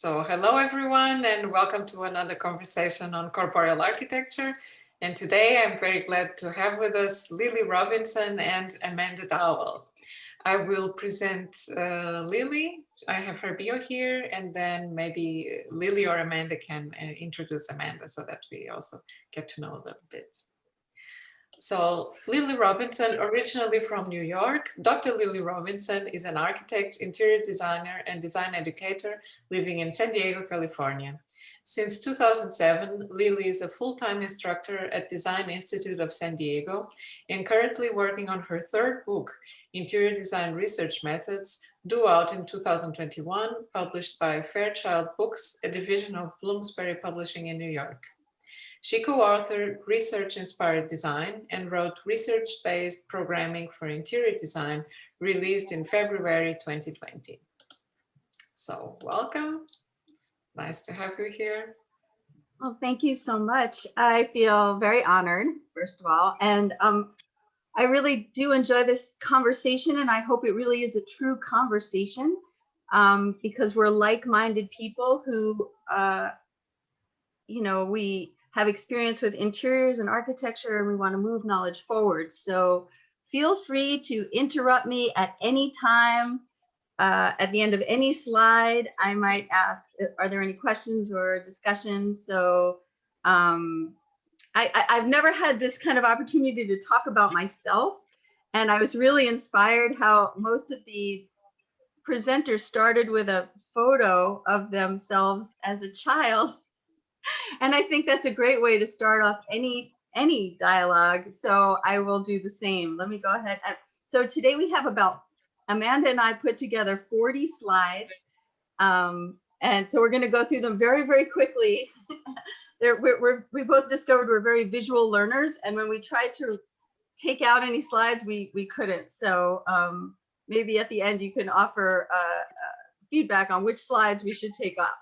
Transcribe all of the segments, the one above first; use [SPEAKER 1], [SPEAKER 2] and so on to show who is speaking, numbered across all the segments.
[SPEAKER 1] So hello everyone and welcome to another conversation on corporeal architecture. And today I'm very glad to have with us Lily Robinson and Amanda Dowell. I will present Lily. I have her bio here, and then maybe Lily or Amanda can introduce Amanda so that we also get to know a little bit. So Lily Robinson, originally from New York, Dr. Lily Robinson is an architect, interior designer, and design educator living in San Diego, California. Since 2007, Lily is a full-time instructor at Design Institute of San Diego and currently working on her third book, Interior Design Research Methods, due out in 2021, published by Fairchild Books, a division of Bloomsbury Publishing in New York. She co-authored Research-Inspired Design and wrote Research-Based Programming for Interior Design, released in February 2020. So welcome. Nice to have you here.
[SPEAKER 2] Well, thank you so much. I feel very honored, first of all, and I really do enjoy this conversation, and I hope it really is a true conversation because we're like-minded people who, we have experience with interiors and architecture, and we want to move knowledge forward. So feel free to interrupt me at any time. At the end of any slide, I might ask, are there any questions or discussions? So I've never had this kind of opportunity to talk about myself. And I was really inspired how most of the presenters started with a photo of themselves as a child. And I think that's a great way to start off any dialogue. So I will do the same. Let me go ahead. So today we have Amanda and I put together 40 slides. And so we're going to go through them very, very quickly. We both discovered we're very visual learners. And when we tried to take out any slides, we couldn't. So maybe at the end you can offer feedback on which slides we should take up.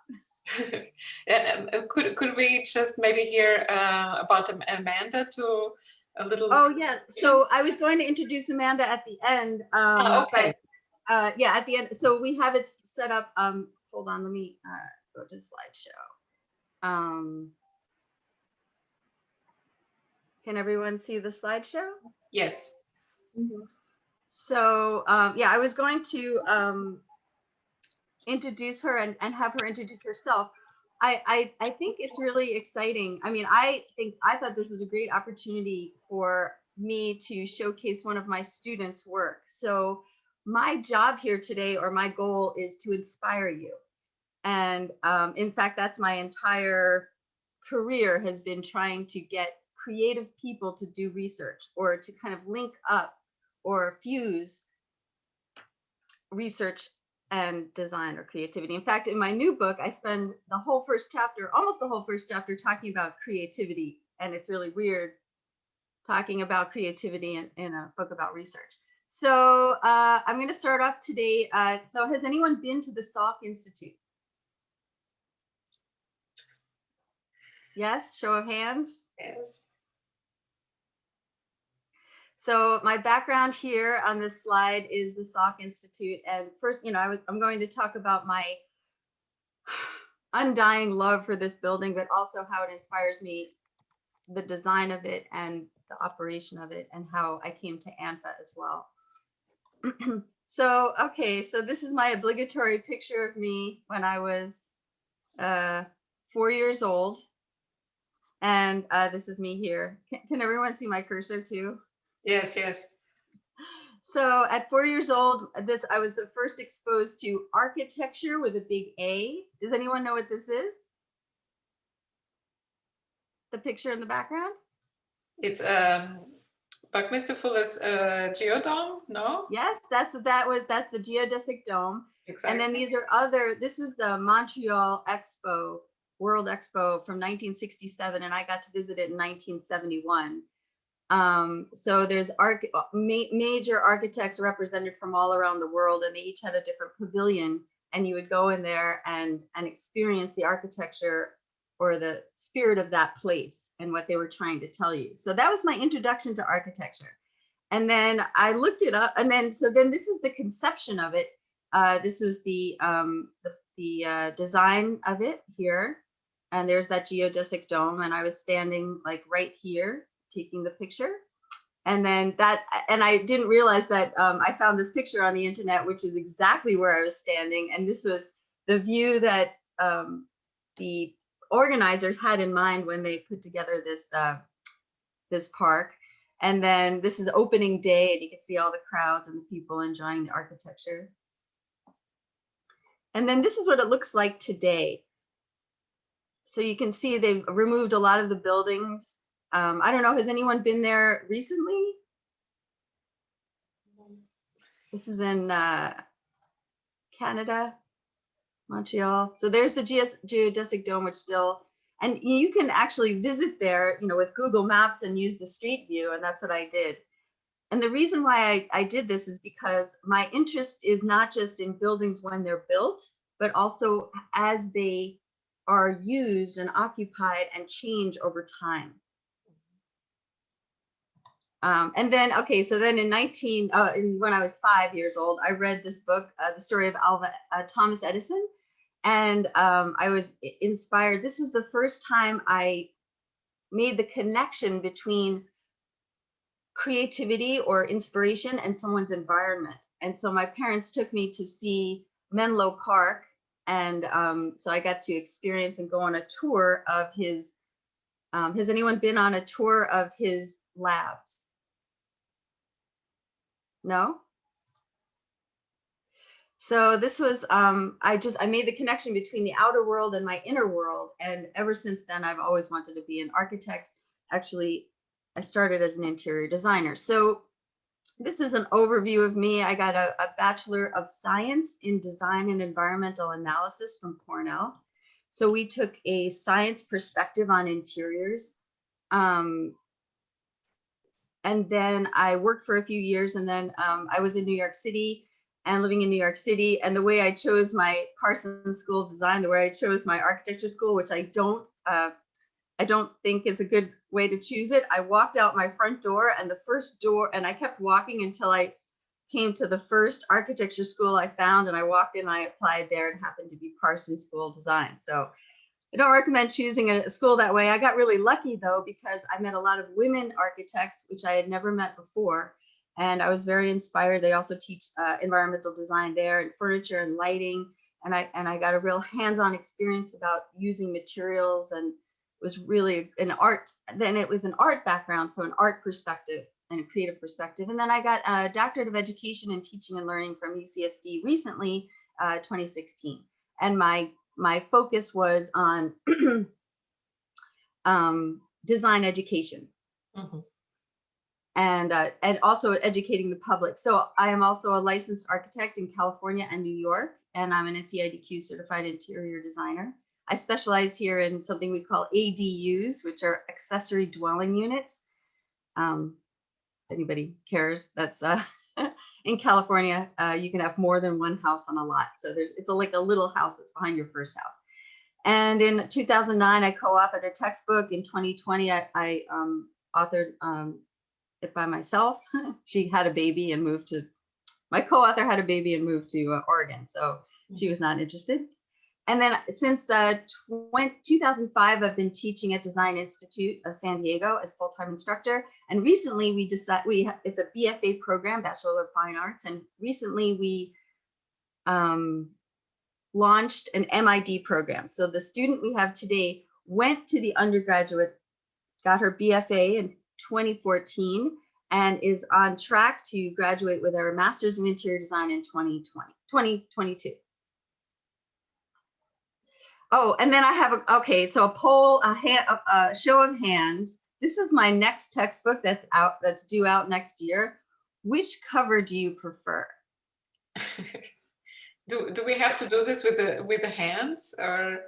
[SPEAKER 1] Could we just maybe hear about Amanda to a little?
[SPEAKER 2] Oh yeah, so I was going to introduce Amanda at the end.
[SPEAKER 1] Okay.
[SPEAKER 2] But yeah, at the end. So we have it set up. Hold on, let me go to slideshow. Can everyone see the slideshow?
[SPEAKER 1] Yes.
[SPEAKER 2] Mm-hmm. So yeah, I was going to introduce her and have her introduce herself. I think it's really exciting. I mean, I thought this was a great opportunity for me to showcase one of my students' work. So my job here today, or my goal, is to inspire you. And in fact, that's my entire career, has been trying to get creative people to do research, or to kind of link up or fuse research and design or creativity. In fact, in my new book, I spend the whole first chapter, almost the whole first chapter, talking about creativity. And it's really weird talking about creativity in a book about research. So I'm going to start off today. So has anyone been to the Salk Institute? Yes, show of hands.
[SPEAKER 1] Yes.
[SPEAKER 2] So my background here on this slide is the Salk Institute. And first, I'm going to talk about my undying love for this building, but also how it inspires me, the design of it and the operation of it, and how I came to ANFA as well. So, okay, so this is my obligatory picture of me when I was 4 years old. And this is me here. Can everyone see my cursor too?
[SPEAKER 1] Yes, yes.
[SPEAKER 2] So at 4 years old, I was the first exposed to architecture with a big A. Does anyone know what this is? The picture in the background?
[SPEAKER 1] It's Buckminster Fuller's geodome, no?
[SPEAKER 2] Yes, that's the geodesic dome.
[SPEAKER 1] Exactly.
[SPEAKER 2] And then this is the Montreal Expo, World Expo from 1967, and I got to visit it in 1971. So there's major architects represented from all around the world, and they each had a different pavilion, and you would go in there and experience the architecture or the spirit of that place and what they were trying to tell you. So that was my introduction to architecture. And then I looked it up, and then this is the conception of it. This was the design of it here. And there's that geodesic dome. And I was standing like right here taking the picture. And then and I didn't realize that I found this picture on the internet, which is exactly where I was standing. And this was the view that the organizers had in mind when they put together this park. And then this is opening day, and you can see all the crowds and the people enjoying the architecture. And then this is what it looks like today. So you can see they've removed a lot of the buildings. I don't know, has anyone been there recently? This is in Canada, Montreal. So there's the geodesic dome, which still, and you can actually visit there, with Google Maps and use the street view, and that's what I did. And the reason why I did this is because my interest is not just in buildings when they're built, but also as they are used and occupied and change over time. And then, okay, so then when I was 5 years old, I read this book, The Story of Thomas Edison, and I was inspired. This was the first time I made the connection between creativity or inspiration and someone's environment. And so my parents took me to see Menlo Park, and so I got to experience and go on a tour of his. Has anyone been on a tour of his labs? No? So this was, I made the connection between the outer world and my inner world. And ever since then, I've always wanted to be an architect. Actually, I started as an interior designer. So this is an overview of me. I got a Bachelor of Science in Design and Environmental Analysis from Cornell. So we took a science perspective on interiors. And then I worked for a few years, and then I was in New York City and living in New York City. And the way I chose my Parsons School of Design, the way I chose my architecture school, which I don't think is a good way to choose it. I walked out my front door, and the first door, and I kept walking until I came to the first architecture school I found, and I walked in and I applied there. It happened to be Parsons School of Design. So I don't recommend choosing a school that way. I got really lucky though, because I met a lot of women architects, which I had never met before. And I was very inspired. They also teach environmental design there, and furniture and lighting. And I got a real hands-on experience about using materials, and it was really an art. Then it was an art background, so an art perspective and a creative perspective. And then I got a doctorate of education in teaching and learning from UCSD recently, 2016. And my focus was on design education. Mm-hmm. And also educating the public. So I am also a licensed architect in California and New York, and I'm an NCIDQ certified interior designer. I specialize here in something we call ADUs, which are accessory dwelling units. If anybody cares, that's in California, you can have more than one house on a lot. So it's like a little house that's behind your first house. And in 2009, I co-authored a textbook. In 2020, I authored it by myself. She had a baby and moved to, my co-author had a baby and moved to Oregon. So she was not interested. And then since 2005, I've been teaching at Design Institute of San Diego as full-time instructor. And recently it's a BFA program, Bachelor of Fine Arts. And recently we launched an MID program. So the student we have today went to the undergraduate, got her BFA in 2014, and is on track to graduate with her Master's of Interior Design in 2022. Oh, and then I have a poll, a show of hands. This is my next textbook that's due out next year. Which cover do you prefer?
[SPEAKER 1] Do we have to do this with the hands, or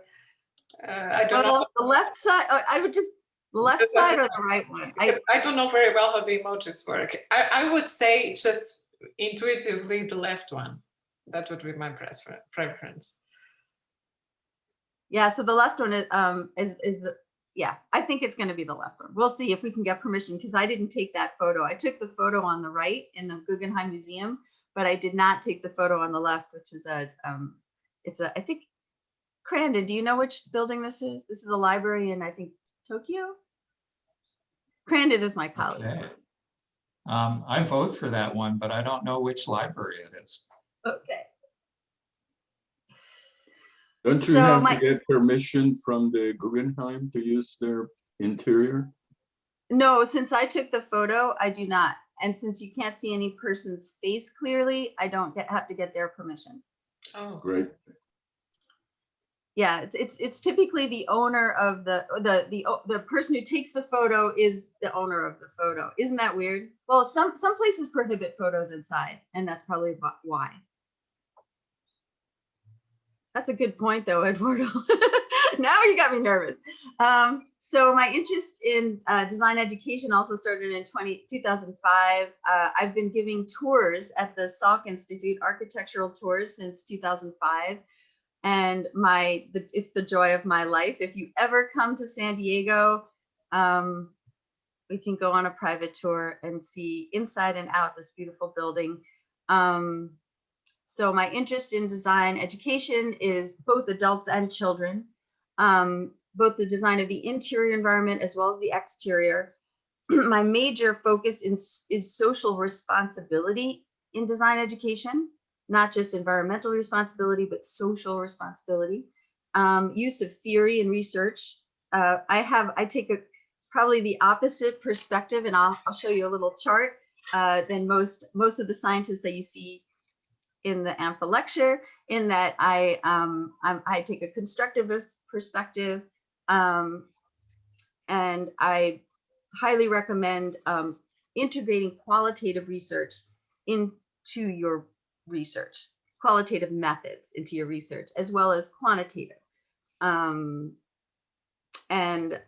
[SPEAKER 1] I don't know.
[SPEAKER 2] The left side. I would just the left side or the right one.
[SPEAKER 1] I don't know very well how the emojis work. I would say just intuitively the left one. That would be my preference.
[SPEAKER 2] Yeah, so the left one is yeah, I think it's going to be the left one. We'll see if we can get permission, because I didn't take that photo. I took the photo on the right in the Guggenheim Museum, but I did not take the photo on the left, which is I think, Crandon, do you know which building this is? This is a library in, I think, Tokyo. Crandon is my colleague.
[SPEAKER 3] Okay. I vote for that one, but I don't know which library it is.
[SPEAKER 2] Okay.
[SPEAKER 4] Don't you
[SPEAKER 2] So
[SPEAKER 4] have to get permission from the Guggenheim to use their interior?
[SPEAKER 2] No, since I took the photo, I do not. And since you can't see any person's face clearly, I don't have to get their permission.
[SPEAKER 1] Oh,
[SPEAKER 4] Great.
[SPEAKER 2] Yeah, it's typically the owner of the person who takes the photo is the owner of the photo. Isn't that weird? Well, some places prohibit photos inside, and that's probably why. That's a good point, though, Eduardo. Now you got me nervous. So my interest in design education also started in 2005. I've been giving tours at the Salk Institute, architectural tours, since 2005. And it's the joy of my life. If you ever come to San Diego, we can go on a private tour and see inside and out this beautiful building. So my interest in design education is both adults and children, both the design of the interior environment as well as the exterior. My major focus is social responsibility in design education. Not just environmental responsibility, but social responsibility. Use of theory and research. I take probably the opposite perspective, and I'll show you a little chart than most of the scientists that you see in the AMFA lecture, in that I take a constructivist perspective, and I highly recommend integrating qualitative research into your research, qualitative methods into your research, as well as quantitative. And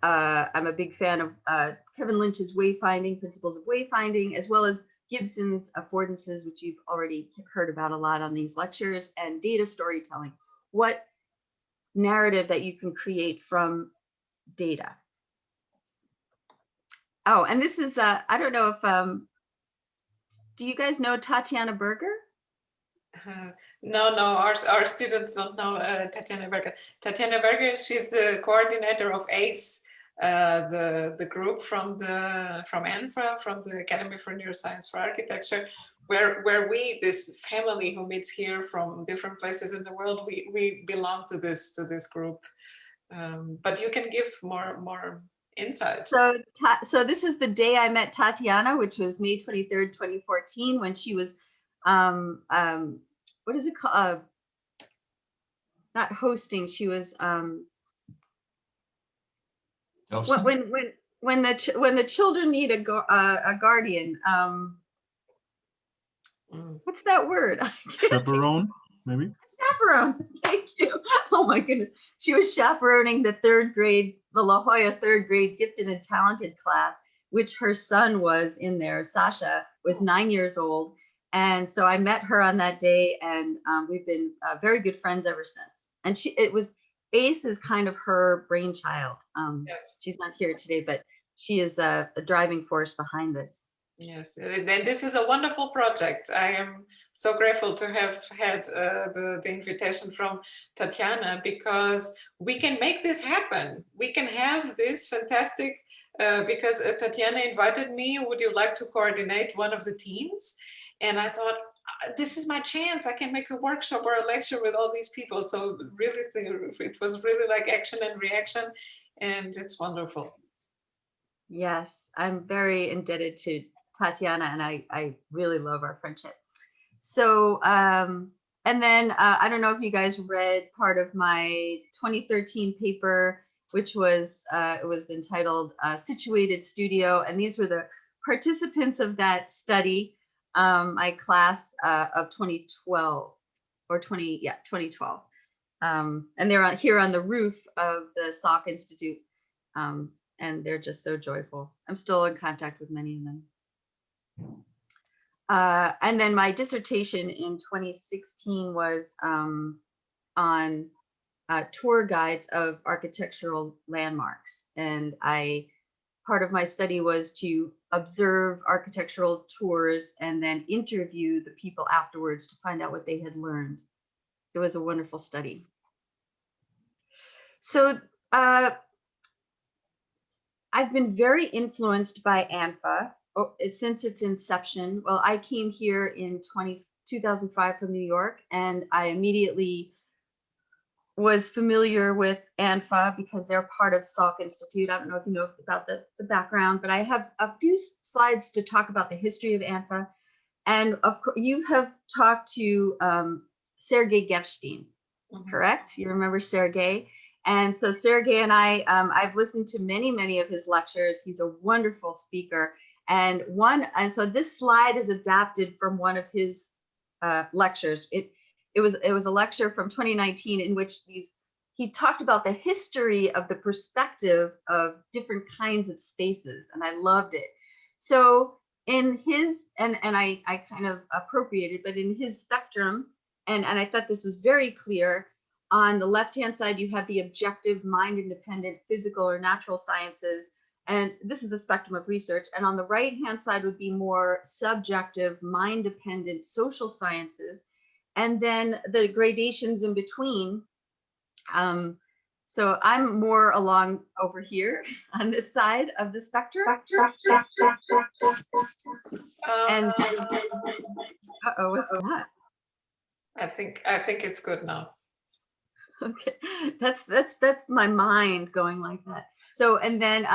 [SPEAKER 2] I'm a big fan of Kevin Lynch's wayfinding, principles of wayfinding, as well as Gibson's affordances, which you've already heard about a lot on these lectures, and data storytelling. What narrative that you can create from data. Oh, and this is, I don't know if, do you guys know Tatiana Berger?
[SPEAKER 1] No, our students don't know Tatiana Berger. Tatiana Berger, she's the coordinator of ACE, the group from ANFRA, from the Academy for Neuroscience for Architecture, where we, this family who meets here from different places in the world, we belong to this group. But you can give more insight.
[SPEAKER 2] So this is the day I met Tatiana, which was May 23rd, 2014, when she was what is it called? Not hosting. She was when the children need a guardian. What's that word?
[SPEAKER 5] Chaperone, maybe.
[SPEAKER 2] Chaperone. Thank you. Oh my goodness. She was chaperoning the La Jolla third grade gifted and talented class, which her son was in there. Sasha was 9 years old. And so I met her on that day, and we've been very good friends ever since. And ACE is kind of her brainchild.
[SPEAKER 1] Yes.
[SPEAKER 2] She's not here today, but she is a driving force behind this.
[SPEAKER 1] Yes, and this is a wonderful project. I am so grateful to have had the invitation from Tatiana, because we can make this happen. We can have this fantastic, because Tatiana invited me, would you like to coordinate one of the teams? And I thought, this is my chance. I can make a workshop or a lecture with all these people. So really, it was really like action and reaction, and it's wonderful.
[SPEAKER 2] Yes, I'm very indebted to Tatiana, and I really love our friendship. So, and then I don't know if you guys read part of my 2013 paper, which was, it was entitled Situated Studio. And these were the participants of that study, my class of 2012 or 2012. And they're here on the roof of the Salk Institute. And they're just so joyful. I'm still in contact with many of them. And then my dissertation in 2016 was on tour guides of architectural landmarks. And part of my study was to observe architectural tours and then interview the people afterwards to find out what they had learned. It was a wonderful study. So I've been very influenced by ANFA since its inception. Well, I came here in 2005 from New York, and I immediately was familiar with ANFA because they're part of Salk Institute. I don't know if you know about the background, but I have a few slides to talk about the history of ANFA. And of course, you have talked to Sergei Gepstein, correct? You remember Sergei? And so Sergei and I've listened to many of his lectures. He's a wonderful speaker. And so this slide is adapted from one of his lectures. It was a lecture from 2019 in which he talked about the history of the perspective of different kinds of spaces, and I loved it. So in his, and I kind of appropriated, but in his spectrum, and I thought this was very clear, on the left-hand side, you have the objective, mind-independent, physical or natural sciences, and this is the spectrum of research. And on the right-hand side would be more subjective, mind-dependent social sciences, and then the gradations in between. So I'm more along over here on this side of the spectrum. And uh-oh, what's that?
[SPEAKER 1] I think it's good now.
[SPEAKER 2] Okay, that's my mind going like that. So and then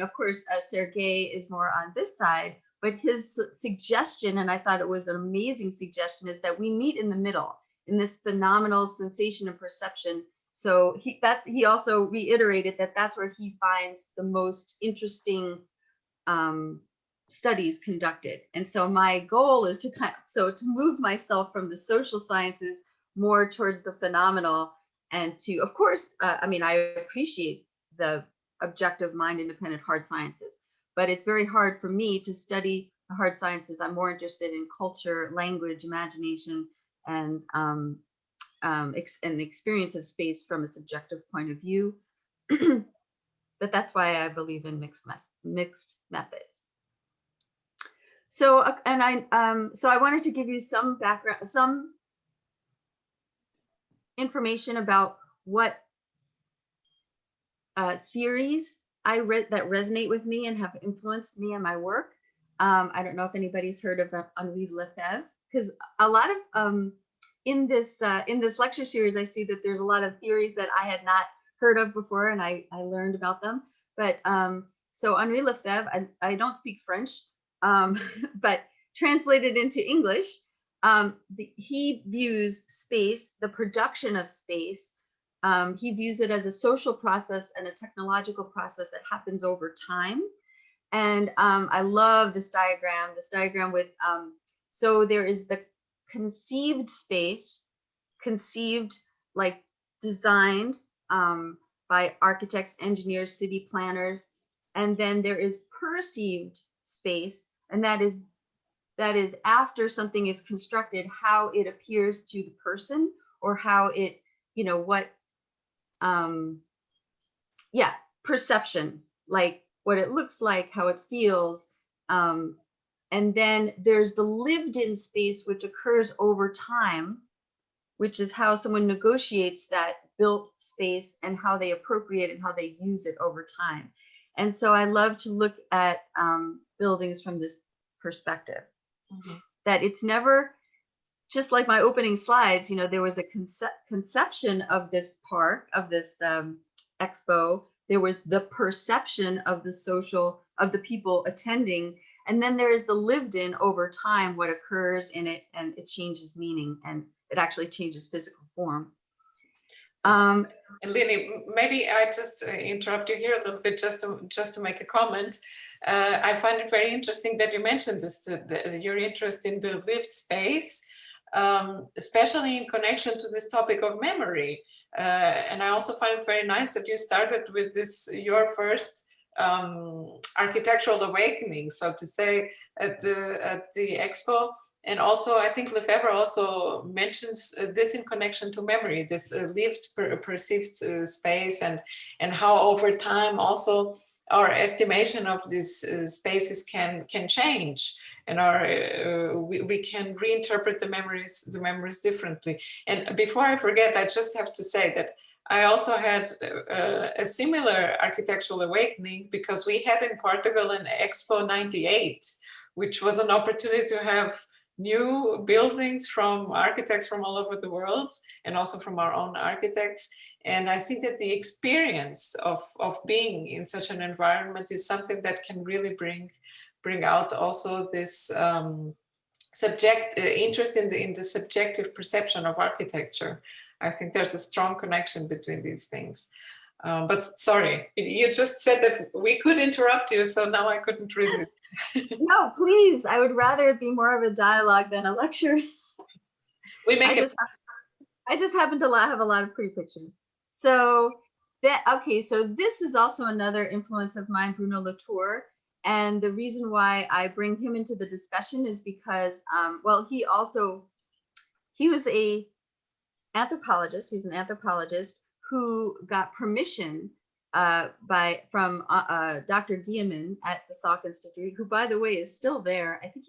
[SPEAKER 2] of course Sergei is more on this side, but his suggestion, and I thought it was an amazing suggestion, is that we meet in the middle in this phenomenal sensation and perception. So he also reiterated that that's where he finds the most interesting studies conducted. And so my goal is to move myself from the social sciences more towards the phenomenal, and to, of course, I mean, I appreciate the objective, mind-independent hard sciences, but it's very hard for me to study the hard sciences. I'm more interested in culture, language, imagination, and the experience of space from a subjective point of view. But that's why I believe in mixed methods. So, so I wanted to give you some background, some information about what theories I read that resonate with me and have influenced me in my work. I don't know if anybody's heard of Henri Lefebvre, because a lot of in this lecture series, I see that there's a lot of theories that I had not heard of before, and I learned about them. But so Henri Lefebvre, I don't speak French, but translated into English, he views space, the production of space, he views it as a social process and a technological process that happens over time. And I love this diagram with, so there is the conceived space, conceived, like designed by architects, engineers, city planners. And then there is perceived space, and that is after something is constructed, how it appears to the person, or how it, perception, like what it looks like, how it feels. And then there's the lived in space, which occurs over time, which is how someone negotiates that built space and how they appropriate and how they use it over time. And so I love to look at buildings from this perspective. That it's never, just like my opening slides, there was a conception of this park, of this expo. There was the perception of the social, of the people attending, and then there is the lived in over time, what occurs in it, and it changes meaning, and it actually changes physical form.
[SPEAKER 1] And Lily, maybe I just interrupt you here a little bit just to make a comment. I find it very interesting that you mentioned this, your interest in the lived space, especially in connection to this topic of memory. And I also find it very nice that you started with this, your first architectural awakening, so to say, at the expo. And also, I think Lefebvre also mentions this in connection to memory, this lived perceived space, and how over time also our estimation of these spaces can change, and we can reinterpret the memories differently. And before I forget, I just have to say that I also had a similar architectural awakening, because we had in Portugal an Expo 98, which was an opportunity to have new buildings from architects from all over the world, and also from our own architects. And I think that the experience of being in such an environment is something that can really bring out also this interest in the subjective perception of architecture. I think there's a strong connection between these things. But sorry, you just said that we could interrupt you, so now I couldn't resist.
[SPEAKER 2] No, please. I would rather it be more of a dialogue than a lecture. I just happen to have a lot of pretty pictures. So so this is also another influence of mine, Bruno Latour. And the reason why I bring him into the discussion is because, well, he was an anthropologist. He's an anthropologist who got permission from Dr. Guillemin at the Salk Institute, who, by the way, is still there. I think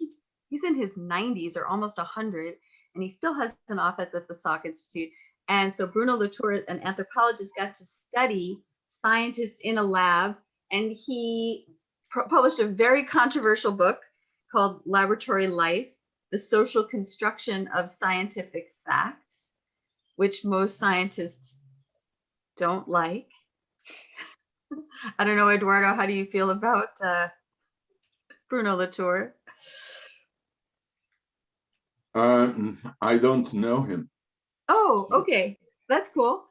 [SPEAKER 2] he's in his 90s or almost 100, and he still has an office at the Salk Institute. And so Bruno Latour, an anthropologist, got to study scientists in a lab, and he published a very controversial book called Laboratory Life: The Social Construction of Scientific Facts, which most scientists don't like. I don't know, Eduardo, how do you feel about Bruno Latour?
[SPEAKER 4] I don't know him.
[SPEAKER 2] Oh, okay, that's cool.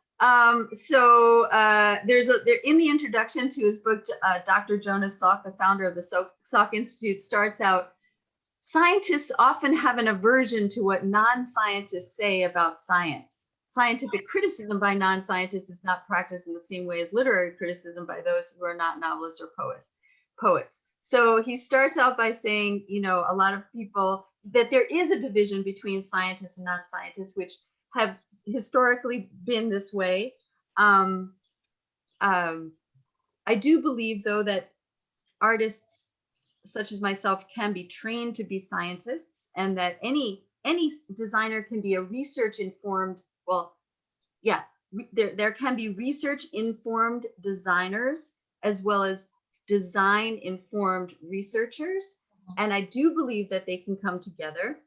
[SPEAKER 2] So in the introduction to his book, Dr. Jonas Salk, the founder of the Salk Institute, starts out, scientists often have an aversion to what non-scientists say about science. Scientific criticism by non-scientists is not practiced in the same way as literary criticism by those who are not novelists or poets. So he starts out by saying, you know, a lot of people, that there is a division between scientists and non-scientists, which have historically been this way. I do believe, though, that artists such as myself can be trained to be scientists, and that any designer can be a research-informed, well, yeah, there can be research-informed designers as well as design-informed researchers. And I do believe that they can come together.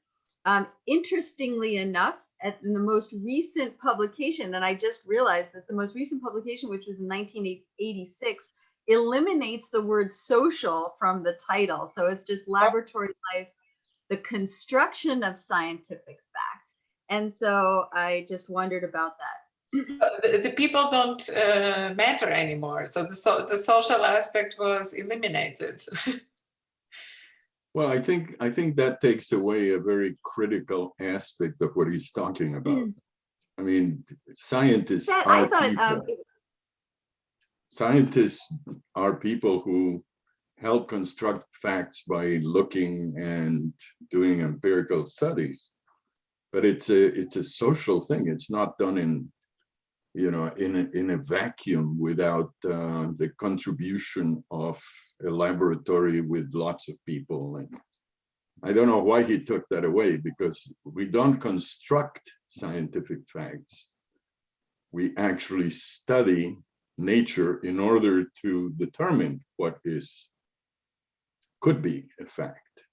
[SPEAKER 2] Interestingly enough, in the most recent publication, and I just realized this, the most recent publication, which was in 1986, eliminates the word social from the title. So it's just Laboratory Life: The Construction of Scientific Facts. And so I just wondered about that.
[SPEAKER 1] The people don't matter anymore. So the social aspect was eliminated.
[SPEAKER 4] Well, I think that takes away a very critical aspect of what he's talking about. I mean, scientists are people. Scientists are people who help construct facts by looking and doing empirical studies. But it's a social thing. It's not done in a vacuum without the contribution of a laboratory with lots of people. And I don't know why he took that away, because we don't construct scientific facts. We actually study nature in order to determine what could be a fact,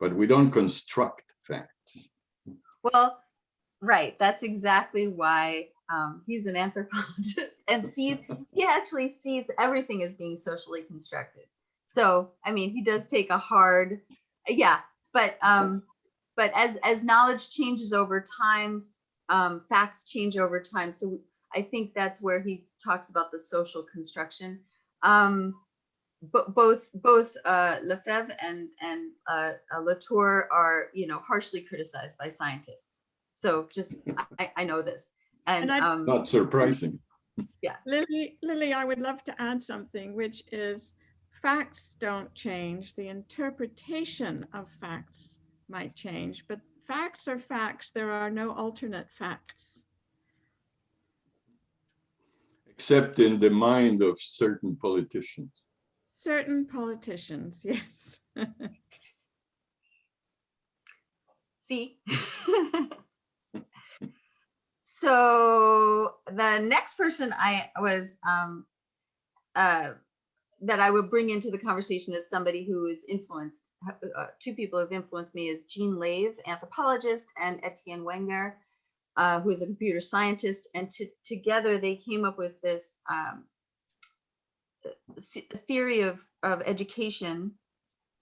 [SPEAKER 4] but we don't construct facts.
[SPEAKER 2] Well, right, that's exactly why he's an anthropologist, and he actually sees everything as being socially constructed. So, I mean, he does take a hard, but as knowledge changes over time, facts change over time. So I think that's where he talks about the social construction. But both Lefebvre and Latour are, harshly criticized by scientists. So just I know this, and
[SPEAKER 4] not surprising.
[SPEAKER 2] Yeah,
[SPEAKER 6] Lily, I would love to add something, which is facts don't change. The interpretation of facts might change, but facts are facts. There are no alternate facts.
[SPEAKER 4] Except in the mind of certain politicians.
[SPEAKER 6] certain politicians, yes.
[SPEAKER 2] See? So the next person I was that I would bring into the conversation as somebody who is influenced, two people who have influenced me is Jean Lave, anthropologist, and Etienne Wenger, who is a computer scientist. And together they came up with this theory of education,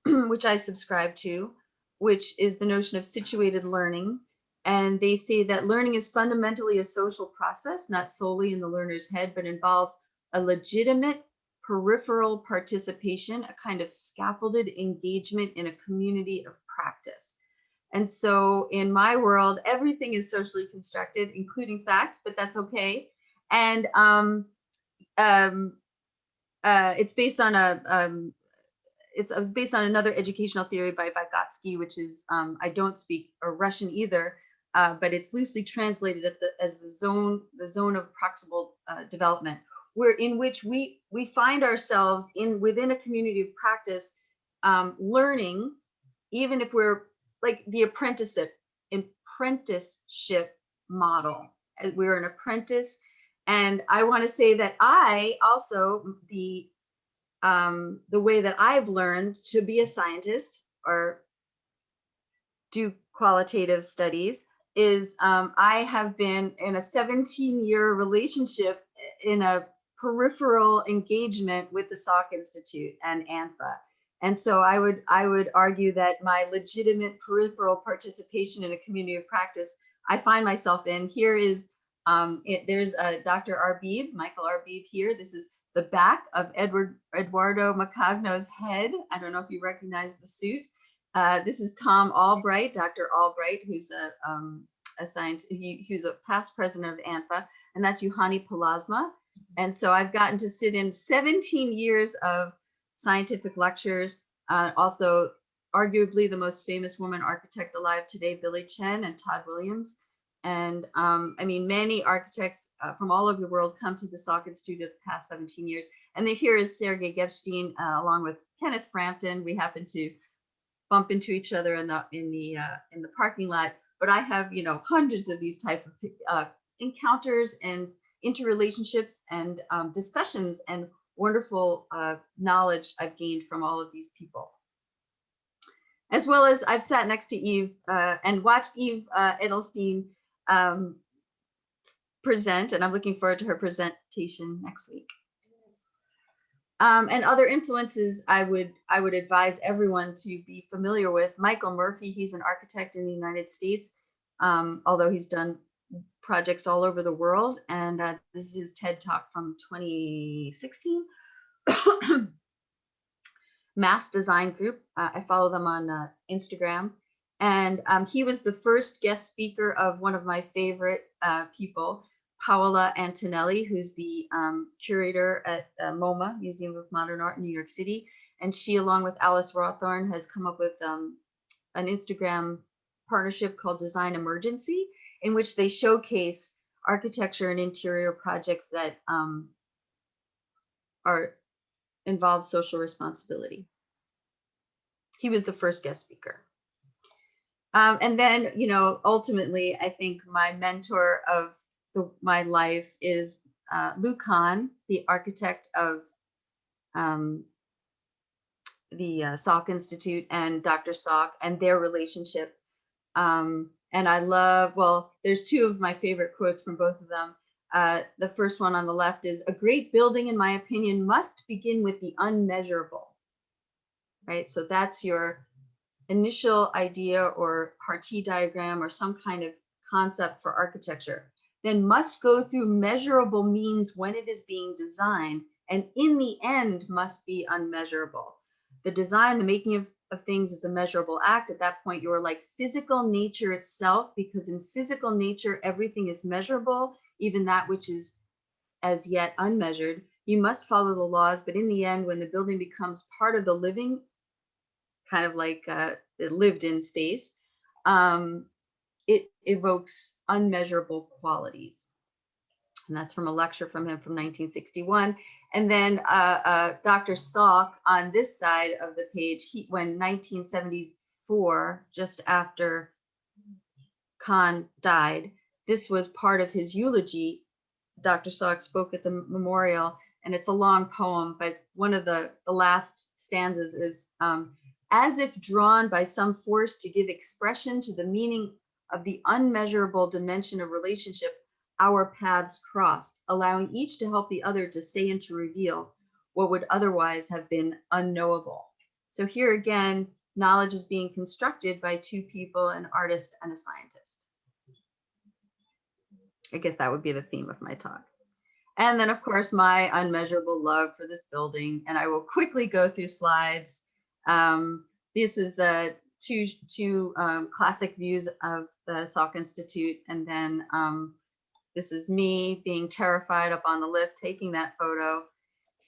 [SPEAKER 2] which I subscribe to, which is the notion of situated learning. And they say that learning is fundamentally a social process, not solely in the learner's head, but involves a legitimate peripheral participation, a kind of scaffolded engagement in a community of practice. And so in my world, everything is socially constructed, including facts, but that's okay. And it's based on it's based on another educational theory by Vygotsky, which is, I don't speak Russian either, but it's loosely translated as the zone of proximal development, in which we find ourselves within a community of practice, learning, even if we're like the apprenticeship model. We're an apprentice, and I want to say that I also the way that I've learned to be a scientist or do qualitative studies is I have been in a 17-year relationship in a peripheral engagement with the Salk Institute and ANFA. And so I would argue that my legitimate peripheral participation in a community of practice, I find myself in. Here is, there's Dr. Arbib, Michael Arbib here. This is the back of Eduardo Macagno's head. I don't know if you recognize the suit. This is Tom Albright, Dr. Albright, who's a scientist, who's a past president of ANFA, and that's Juhani Palazma. And so I've gotten to sit in 17 years of scientific lectures. Also, arguably the most famous woman architect alive today, Billy Chen and Todd Williams. And I mean, many architects from all over the world come to the Salk Institute of the past 17 years. And here is Sergei Gevstein, along with Kenneth Frampton. We happen to bump into each other in the parking lot. But I have, hundreds of these type of encounters and interrelationships and discussions and wonderful knowledge I've gained from all of these people. As well as I've sat next to Eve and watched Eve Edelstein present, and I'm looking forward to her presentation next week. And other influences I would advise everyone to be familiar with. Michael Murphy, he's an architect in the United States, although he's done projects all over the world. And this is his TED Talk from 2016. Mass Design Group. I follow them on Instagram. And he was the first guest speaker of one of my favorite people, Paola Antonelli, who's the curator at MoMA, Museum of Modern Art in New York City. And she, along with Alice Rawthorne, has come up with an Instagram partnership called Design Emergency, in which they showcase architecture and interior projects that involve social responsibility. He was the first guest speaker. And then, ultimately, I think my mentor of my life is Lou Kahn, the architect of the Salk Institute, and Dr. Salk and their relationship. And I love, there's two of my favorite quotes from both of them. The first one on the left is, "A great building, in my opinion, must begin with the unmeasurable." Right? So that's your initial idea or Harti diagram or some kind of concept for architecture. Then must go through measurable means when it is being designed, and in the end must be unmeasurable. The design, the making of things is a measurable act. At that point, you're like physical nature itself, because in physical nature, everything is measurable, even that which is as yet unmeasured. You must follow the laws, but in the end, when the building becomes part of the living, kind of like the lived in space, it evokes unmeasurable qualities. And that's from a lecture from him from 1961. And then Dr. Salk on this side of the page, when 1974, just after Kahn died, this was part of his eulogy. Dr. Salk spoke at the memorial, and it's a long poem, but one of the last stanzas is, as if drawn by some force to give expression to the meaning of the unmeasurable dimension of relationship, our paths crossed, allowing each to help the other to say and to reveal what would otherwise have been unknowable. So here again, knowledge is being constructed by two people, an artist and a scientist. I guess that would be the theme of my talk. And then of course, my unmeasurable love for this building. And I will quickly go through slides. This is the two classic views of the Salk Institute. And then this is me being terrified up on the lift, taking that photo.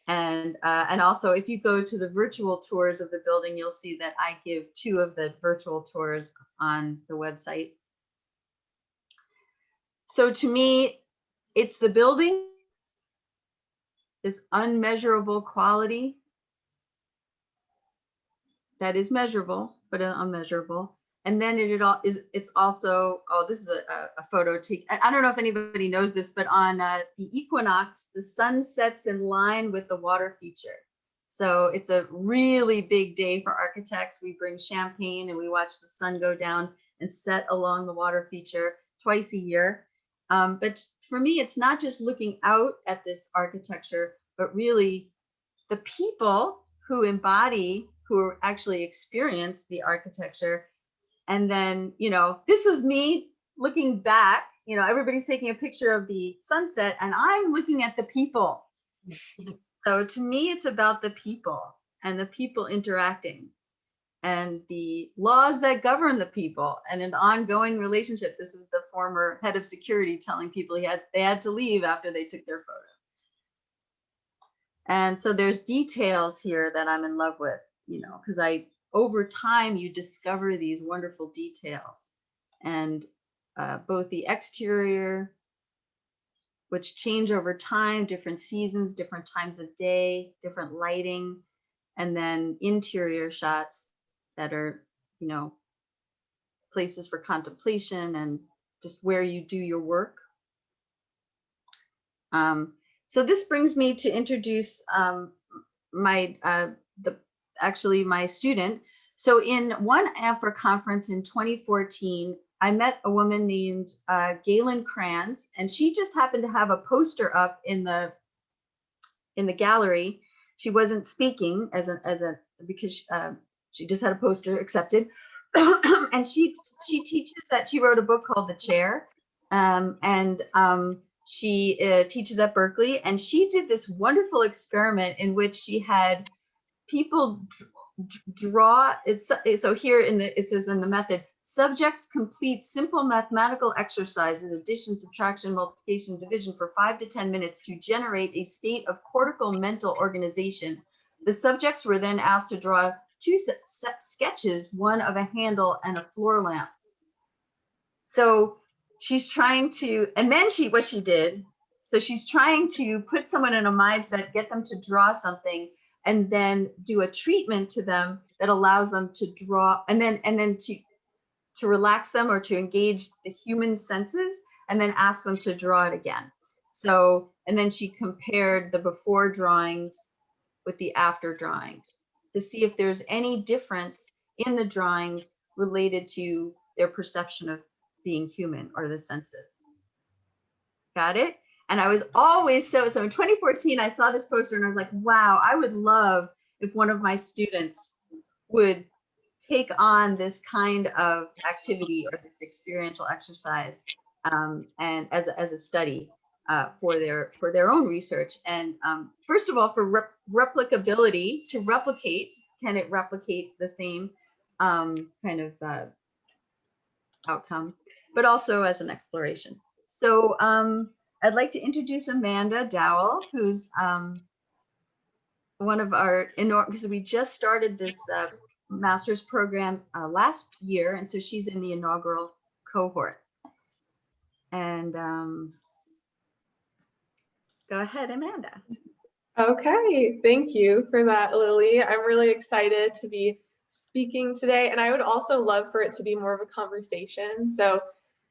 [SPEAKER 2] And also, if you go to the virtual tours of the building, you'll see that I give 2 of the virtual tours on the website. So to me, it's the building, this unmeasurable quality that is measurable, but unmeasurable. And then it's also, oh, this is a photo take. I don't know if anybody knows this, but on the equinox, the sun sets in line with the water feature. So it's a really big day for architects. We bring champagne and we watch the sun go down and set along the water feature twice a year. But for me, it's not just looking out at this architecture, but really the people who embody, who actually experience the architecture. And then, this is me looking back, everybody's taking a picture of the sunset and I'm looking at the people. So to me, it's about the people and the people interacting and the laws that govern the people and an ongoing relationship. This is the former head of security telling people they had to leave after they took their photo. And so there's details here that I'm in love with, because over time, you discover these wonderful details, and both the exterior, which change over time, different seasons, different times of day, different lighting, and then interior shots that are, places for contemplation and just where you do your work. So this brings me to introduce my student. So in one AFRA conference in 2014, I met a woman named Galen Kranz, and she just happened to have a poster up in the gallery. She wasn't speaking because she just had a poster accepted. And she teaches that she wrote a book called The Chair, and she teaches at Berkeley, and she did this wonderful experiment in which she had people draw. So here it says in the method, subjects complete simple mathematical exercises, addition, subtraction, multiplication, division for 5 to 10 minutes to generate a state of cortical mental organization. The subjects were then asked to draw 2 sketches, one of a handle and a floor lamp. So she's trying to, and then what she did, so she's trying to put someone in a mindset, get them to draw something, and then do a treatment to them that allows them to draw, and then to relax them or to engage the human senses, and then ask them to draw it again. So, and then she compared the before drawings with the after drawings to see if there's any difference in the drawings related to their perception of being human or the senses. Got it? And I was always so in 2014, I saw this poster and I was like, wow, I would love if one of my students would take on this kind of activity or this experiential exercise and as a study for their own research. And first of all, for replicability, to replicate, can it replicate the same kind of outcome, but also as an exploration. So I'd like to introduce Amanda Dowell, who's one of our, because we just started this master's program last year, and so she's in the inaugural cohort. And go ahead, Amanda.
[SPEAKER 7] Okay, thank you for that, Lily. I'm really excited to be speaking today, and I would also love for it to be more of a conversation. So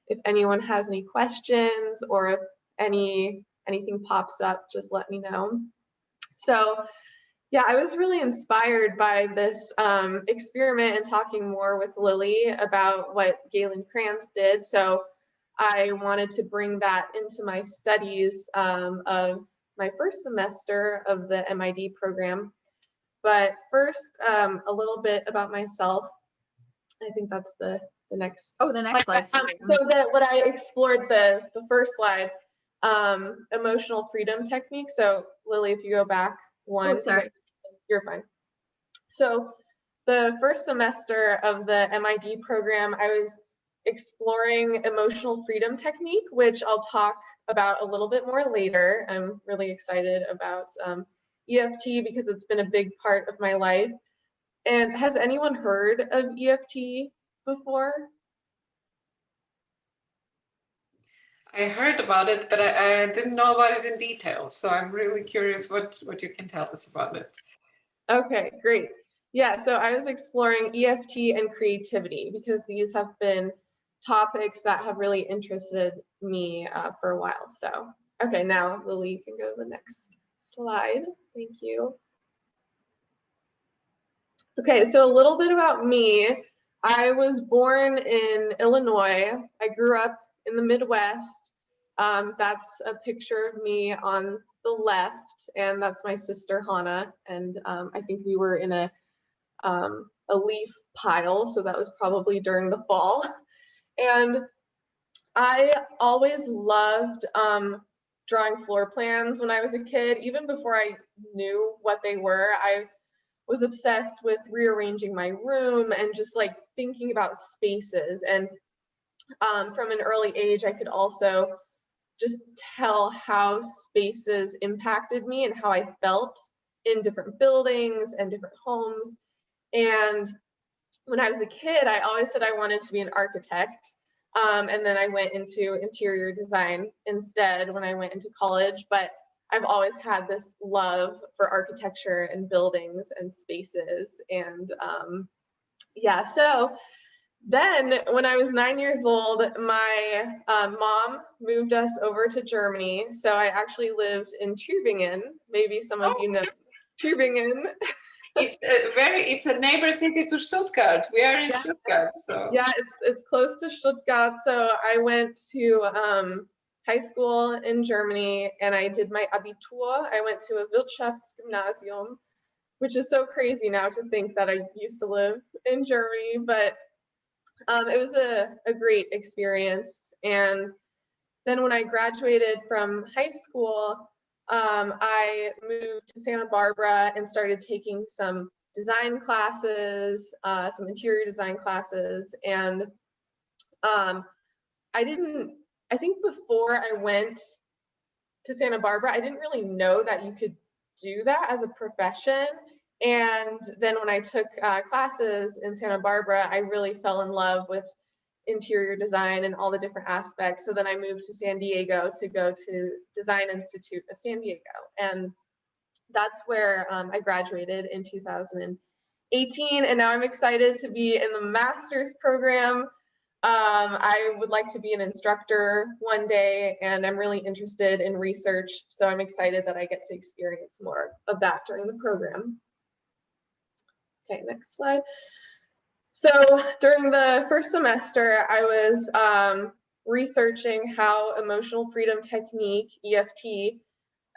[SPEAKER 7] if anyone has any questions or if anything pops up, just let me know. So yeah, I was really inspired by this experiment and talking more with Lily about what Galen Krantz did. So I wanted to bring that into my studies of my first semester of the MID program. But first, a little bit about myself. I think that's the next.
[SPEAKER 2] Oh, the next slide.
[SPEAKER 7] So that what I explored the first slide, emotional freedom technique. So Lily, if you go back one.
[SPEAKER 2] Oh, sorry.
[SPEAKER 7] You're fine. So the first semester of the MID program, I was exploring emotional freedom technique, which I'll talk about a little bit more later. I'm really excited about EFT because it's been a big part of my life. And has anyone heard of EFT before?
[SPEAKER 1] I heard about it, but I didn't know about it in detail. So I'm really curious what you can tell us about it.
[SPEAKER 7] Okay, great. Yeah, so I was exploring EFT and creativity because these have been topics that have really interested me for a while. So, okay, now Lily, you can go to the next slide. Thank you. Okay, so a little bit about me. I was born in Illinois. I grew up in the Midwest. That's a picture of me on the left, and that's my sister Hannah. And I think we were in a leaf pile, so that was probably during the fall. And I always loved drawing floor plans when I was a kid. Even before I knew what they were, I was obsessed with rearranging my room and just like thinking about spaces. And from an early age, I could also just tell how spaces impacted me and how I felt in different buildings and different homes. And when I was a kid, I always said I wanted to be an architect. And then I went into interior design instead when I went into college. But I've always had this love for architecture and buildings and spaces. And yeah, so then when I was 9 years old, my mom moved us over to Germany. So I actually lived in Tübingen. Maybe some of you know Tübingen.
[SPEAKER 1] It's a neighbor city to Stuttgart. We are in Stuttgart. So
[SPEAKER 7] yeah, it's close to Stuttgart. So I went to high school in Germany and I did my Abitur. I went to a Wirtschaftsgymnasium, which is so crazy now to think that I used to live in Germany, but it was a great experience. And then when I graduated from high school, I moved to Santa Barbara and started taking some design classes, some interior design classes. And I think before I went to Santa Barbara, I didn't really know that you could do that as a profession. And then when I took classes in Santa Barbara, I really fell in love with interior design and all the different aspects. So then I moved to San Diego to go to Design Institute of San Diego. And that's where I graduated in 2018. And now I'm excited to be in the master's program. I would like to be an instructor one day, and I'm really interested in research. So I'm excited that I get to experience more of that during the program. Okay, next slide. So during the first semester, I was researching how emotional freedom technique, EFT,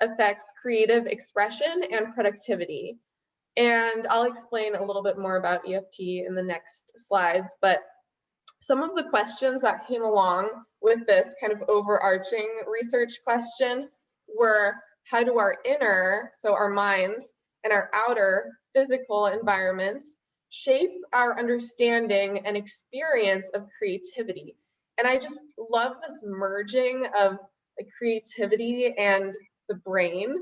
[SPEAKER 7] affects creative expression and productivity. And I'll explain a little bit more about EFT in the next slides, but some of the questions that came along with this kind of overarching research question were, how do our inner, so our minds, and our outer physical environments shape our understanding and experience of creativity? And I just love this merging of the creativity and the brain.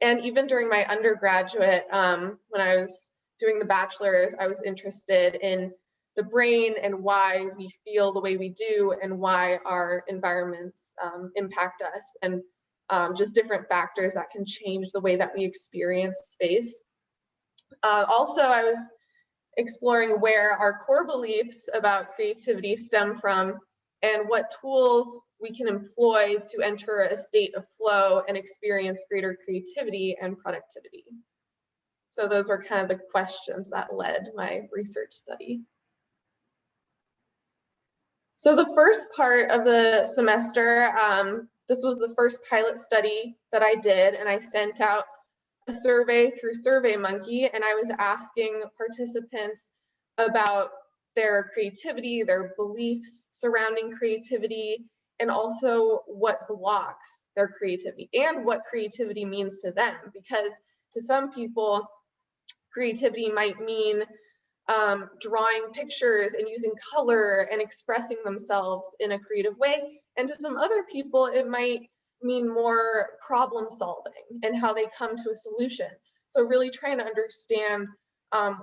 [SPEAKER 7] And even during my undergraduate, when I was doing the bachelor's, I was interested in the brain and why we feel the way we do and why our environments impact us. And just different factors that can change the way that we experience space. Also, I was exploring where our core beliefs about creativity stem from and what tools we can employ to enter a state of flow and experience greater creativity and productivity. So those were kind of the questions that led my research study. So the first part of the semester, this was the first pilot study that I did, and I sent out a survey through SurveyMonkey, and I was asking participants about their creativity, their beliefs surrounding creativity, and also what blocks their creativity and what creativity means to them. Because to some people, creativity might mean drawing pictures and using color and expressing themselves in a creative way. And to some other people, it might mean more problem solving and how they come to a solution. So really trying to understand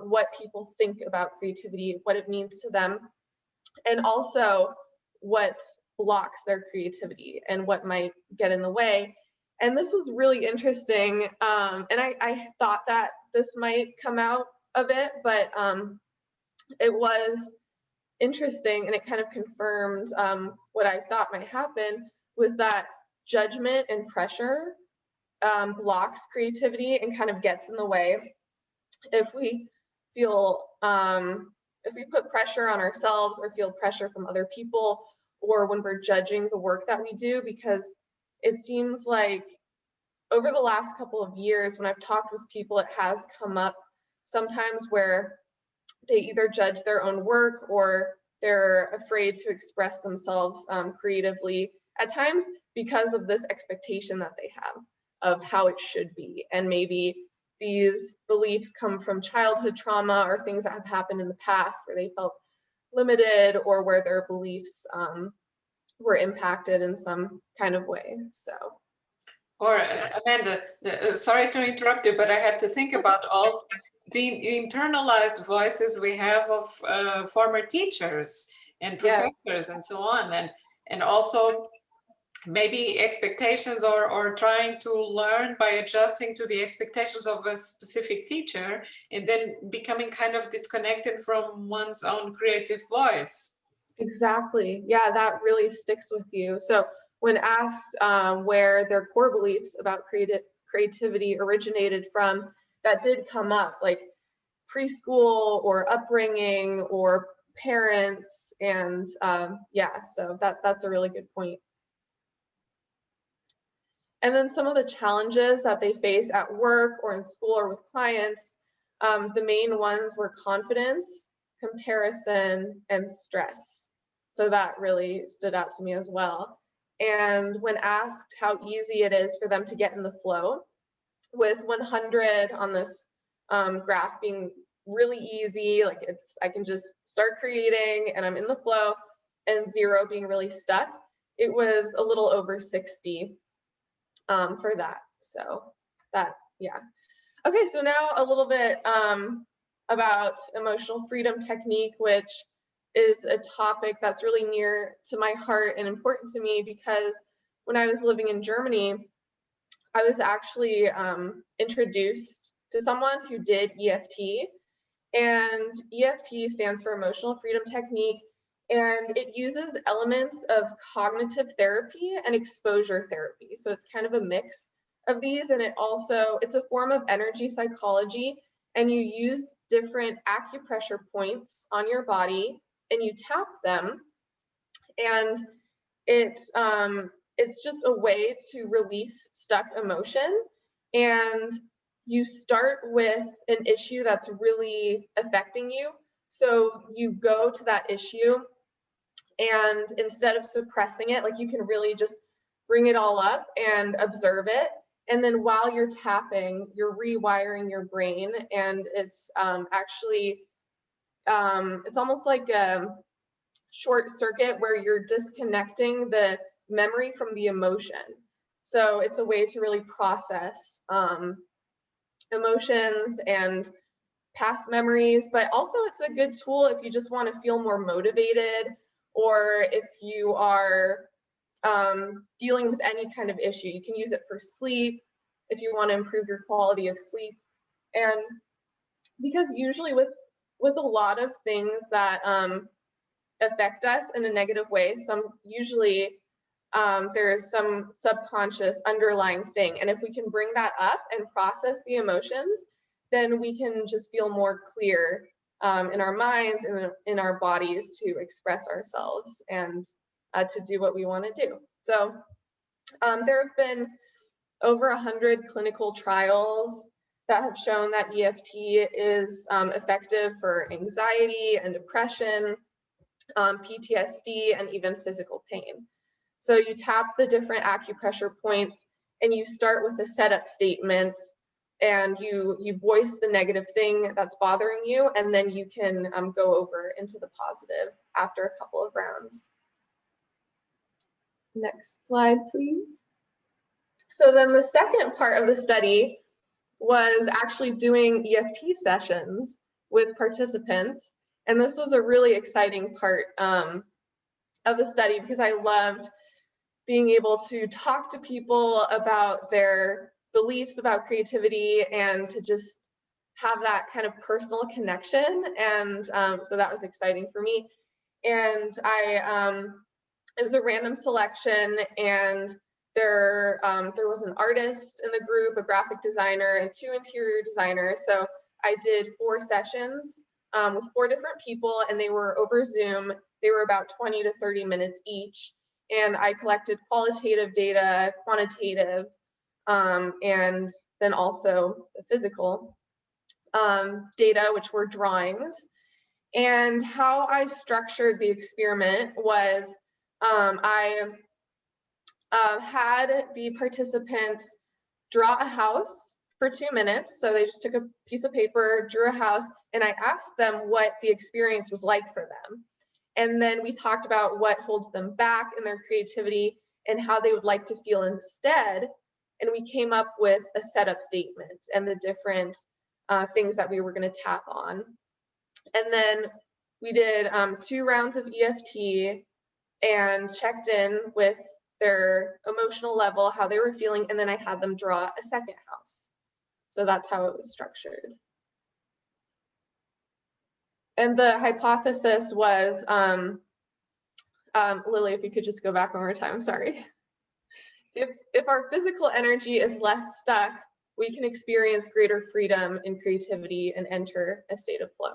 [SPEAKER 7] what people think about creativity, what it means to them, and also what blocks their creativity and what might get in the way. And this was really interesting. And I thought that this might come out of it, but it was interesting, and it kind of confirmed what I thought might happen, was that judgment and pressure blocks creativity and kind of gets in the way. If we feel, if we put pressure on ourselves or feel pressure from other people, or when we're judging the work that we do, because it seems like over the last couple of years, when I've talked with people, it has come up sometimes where they either judge their own work or they're afraid to express themselves creatively at times because of this expectation that they have of how it should be. And maybe these beliefs come from childhood trauma or things that have happened in the past where they felt limited or where their beliefs were impacted in some kind of way. So.
[SPEAKER 1] Or Amanda, sorry to interrupt you, but I had to think about all the internalized voices we have of former teachers and professors, yes, and so on, and also maybe expectations or trying to learn by adjusting to the expectations of a specific teacher and then becoming kind of disconnected from one's own creative voice.
[SPEAKER 7] Exactly. Yeah, that really sticks with you. So when asked where their core beliefs about creativity originated from, that did come up, like preschool or upbringing or parents, and yeah, so that's a really good point. And then some of the challenges that they face at work or in school or with clients, the main ones were confidence, comparison, and stress. So that really stood out to me as well. And when asked how easy it is for them to get in the flow, with 100 on this graph being really easy, like I can just start creating and I'm in the flow, and 0 being really stuck, it was a little over 60 for that. So that, yeah. Okay, so now a little bit about emotional freedom technique, which is a topic that's really near to my heart and important to me, because when I was living in Germany, I was actually introduced to someone who did EFT, and EFT stands for Emotional Freedom Technique, and it uses elements of cognitive therapy and exposure therapy. So it's kind of a mix of these, and it's a form of energy psychology, and you use different acupressure points on your body and you tap them, and it's just a way to release stuck emotion. And you start with an issue that's really affecting you. So you go to that issue, and instead of suppressing it, like, you can really just bring it all up and observe it. And then while you're tapping, you're rewiring your brain, and it's actually, it's almost like a short circuit where you're disconnecting the memory from the emotion. So it's a way to really process emotions and past memories, but also it's a good tool if you just want to feel more motivated, or if you are dealing with any kind of issue. You can use it for sleep if you want to improve your quality of sleep. And because usually with a lot of things that affect us in a negative way, there's some subconscious underlying thing. And if we can bring that up and process the emotions, then we can just feel more clear in our minds and in our bodies to express ourselves and to do what we want to do. So there have been over 100 clinical trials that have shown that EFT is effective for anxiety and depression, PTSD, and even physical pain. So you tap the different acupressure points and you start with a setup statement and you voice the negative thing that's bothering you, and then you can go over into the positive after a couple of rounds. Next slide, please. So then the second part of the study was actually doing EFT sessions with participants. And this was a really exciting part of the study because I loved being able to talk to people about their beliefs about creativity and to just have that kind of personal connection. And so that was exciting for me. And it was a random selection, and there was an artist in the group, a graphic designer, and 2 interior designers. So I did 4 sessions with 4 different people, and they were over Zoom. They were about 20 to 30 minutes each. And I collected qualitative data, quantitative, and then also the physical data, which were drawings. And how I structured the experiment was I had the participants draw a house for 2 minutes. So they just took a piece of paper, drew a house, and I asked them what the experience was like for them. And then we talked about what holds them back in their creativity and how they would like to feel instead. And we came up with a setup statement and the different things that we were going to tap on. And then we did 2 rounds of EFT and checked in with their emotional level, how they were feeling, and then I had them draw a second house. So that's how it was structured. And the hypothesis was, Lily, if you could just go back one more time, sorry. If our physical energy is less stuck, we can experience greater freedom and creativity and enter a state of flow.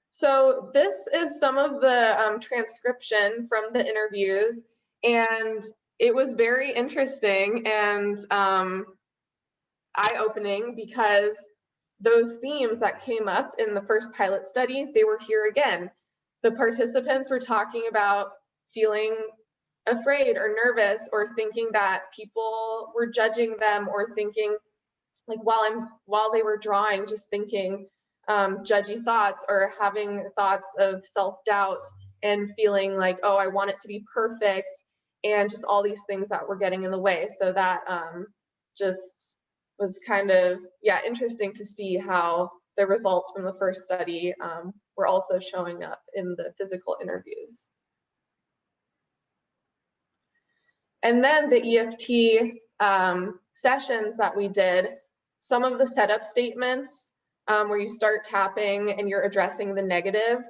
[SPEAKER 7] So this is some of the transcription from the interviews, and it was very interesting and eye-opening because those themes that came up in the first pilot study, they were here again. The participants were talking about feeling afraid or nervous or thinking that people were judging them, or thinking, like while they were drawing, just thinking judgy thoughts or having thoughts of self-doubt and feeling like, oh, I want it to be perfect, and just all these things that were getting in the way. So that just was kind of, yeah, interesting to see how the results from the first study were also showing up in the physical interviews. And then the EFT sessions that we did, some of the setup statements where you start tapping and you're addressing the negative,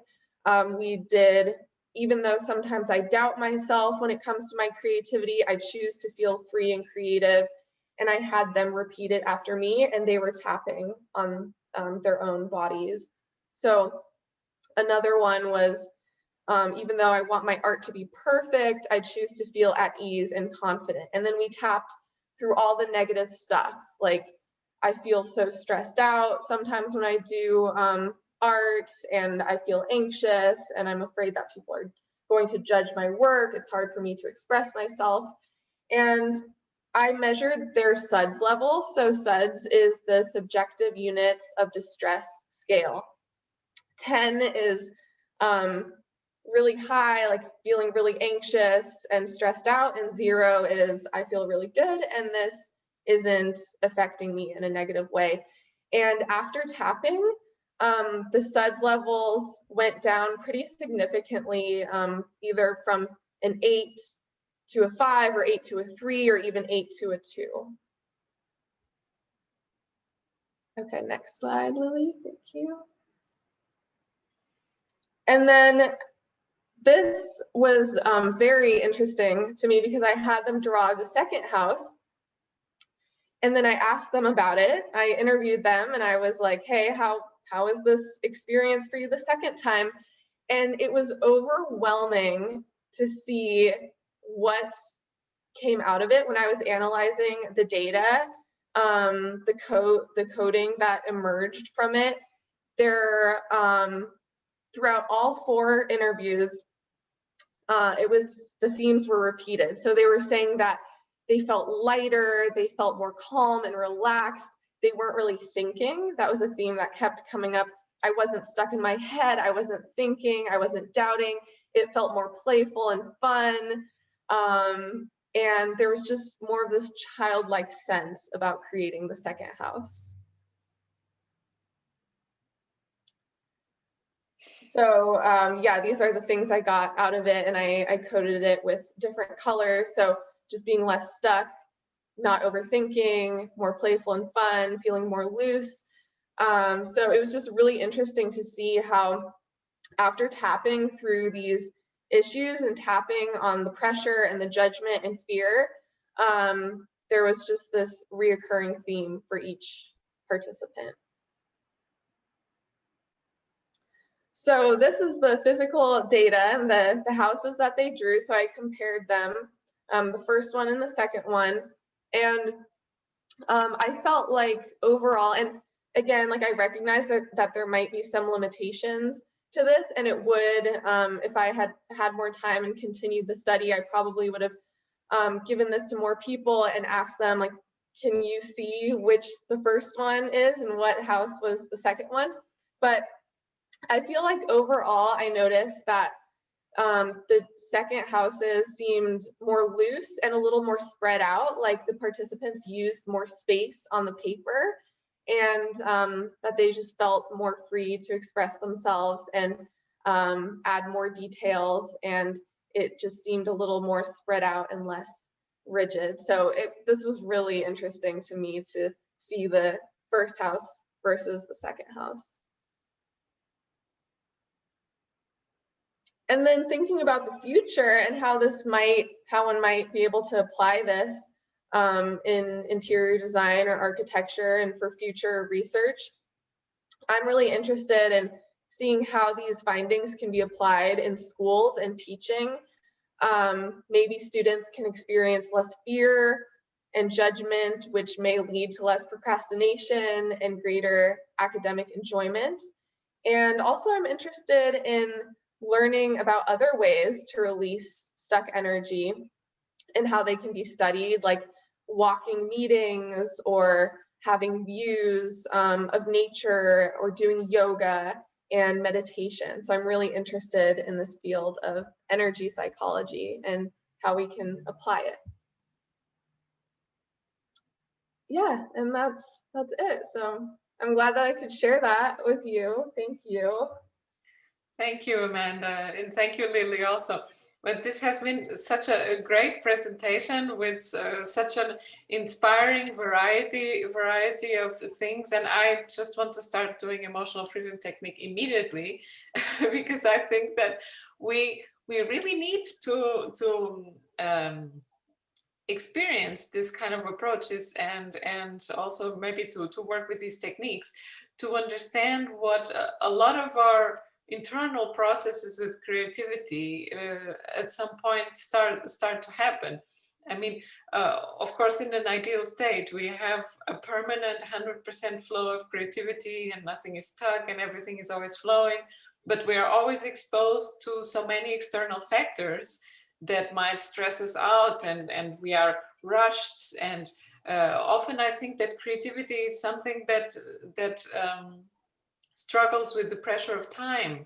[SPEAKER 7] we did, even though sometimes I doubt myself when it comes to my creativity, I choose to feel free and creative. And I had them repeat it after me, and they were tapping on their own bodies. So another one was, even though I want my art to be perfect, I choose to feel at ease and confident. And then we tapped through all the negative stuff. Like, I feel so stressed out sometimes when I do art, and I feel anxious, and I'm afraid that people are going to judge my work. It's hard for me to express myself. And I measured their SUDS level. So SUDS is the subjective units of distress scale. 10 is really high, like feeling really anxious and stressed out, and 0 is I feel really good and this isn't affecting me in a negative way. And after tapping, the SUDS levels went down pretty significantly, either from an 8 to a 5 or 8 to a 3 or even 8 to a 2. Okay, next slide, Lily, thank you. And then this was very interesting to me because I had them draw the second house. And then I asked them about it. I interviewed them and I was like, hey, how is this experience for you the second time? And it was overwhelming to see what came out of it when I was analyzing the data, the coding that emerged from it. There, throughout all 4 interviews, the themes were repeated. So they were saying that they felt lighter, they felt more calm and relaxed. They weren't really thinking. That was a theme that kept coming up. I wasn't stuck in my head. I wasn't thinking. I wasn't doubting. It felt more playful and fun. And there was just more of this childlike sense about creating the second house. So yeah, these are the things I got out of it, and I coded it with different colors. So just being less stuck, not overthinking, more playful and fun, feeling more loose. So it was just really interesting to see how after tapping through these issues and tapping on the pressure and the judgment and fear, there was just this reoccurring theme for each participant. So this is the physical data and the houses that they drew. So I compared them, the first one and the second one. And I felt like overall, and again, like I recognize that there might be some limitations to this, and it would, if I had had more time and continued the study, I probably would have given this to more people and asked them, like, can you see which the first one is and what house was the second one? But I feel like overall, I noticed that the second houses seemed more loose and a little more spread out, like the participants used more space on the paper, and that they just felt more free to express themselves and add more details, and it just seemed a little more spread out and less rigid. So this was really interesting to me to see the first house versus the second house. And then thinking about the future and how one might be able to apply this in interior design or architecture and for future research, I'm really interested in seeing how these findings can be applied in schools and teaching. Maybe students can experience less fear and judgment, which may lead to less procrastination and greater academic enjoyment. And also I'm interested in learning about other ways to release stuck energy and how they can be studied, like walking meetings or having views of nature or doing yoga and meditation. So I'm really interested in this field of energy psychology and how we can apply it. Yeah, and that's it. So I'm glad that I could share that with you. Thank you.
[SPEAKER 1] Thank you, Amanda, and thank you, Lily, also. But this has been such a great presentation with such an inspiring variety of things, and I just want to start doing emotional freedom technique immediately because I think that we really need to experience this kind of approaches and also maybe to work with these techniques to understand what a lot of our internal processes with creativity at some point start to happen. I mean, of course, in an ideal state, we have a permanent 100% flow of creativity and nothing is stuck and everything is always flowing, but we are always exposed to so many external factors that might stress us out and we are rushed. And often I think that creativity is something that struggles with the pressure of time,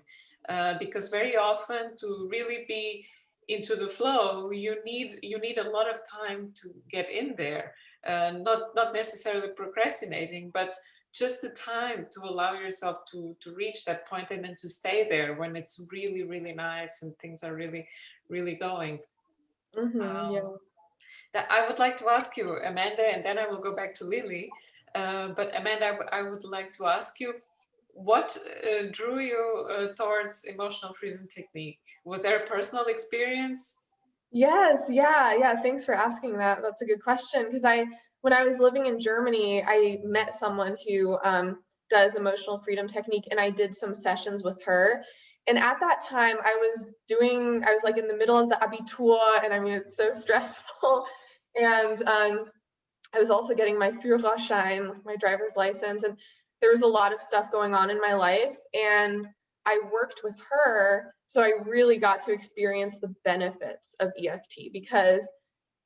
[SPEAKER 1] because very often to really be into the flow, you need a lot of time to get in there, not necessarily procrastinating, but just the time to allow yourself to reach that point and then to stay there when it's really, really nice and things are really, really going.
[SPEAKER 7] Yes.
[SPEAKER 1] That I would like to ask you, Amanda, and then I will go back to Lily. But Amanda, I would like to ask you, what drew you towards emotional freedom technique? Was there a personal experience?
[SPEAKER 7] Yes, yeah. Thanks for asking that. That's a good question, because when I was living in Germany, I met someone who does emotional freedom technique, and I did some sessions with her. And at that time, I was like in the middle of the Abitur, and I mean, it's so stressful. And I was also getting my Führerschein, my driver's license, and there was a lot of stuff going on in my life. And I worked with her, so I really got to experience the benefits of EFT, because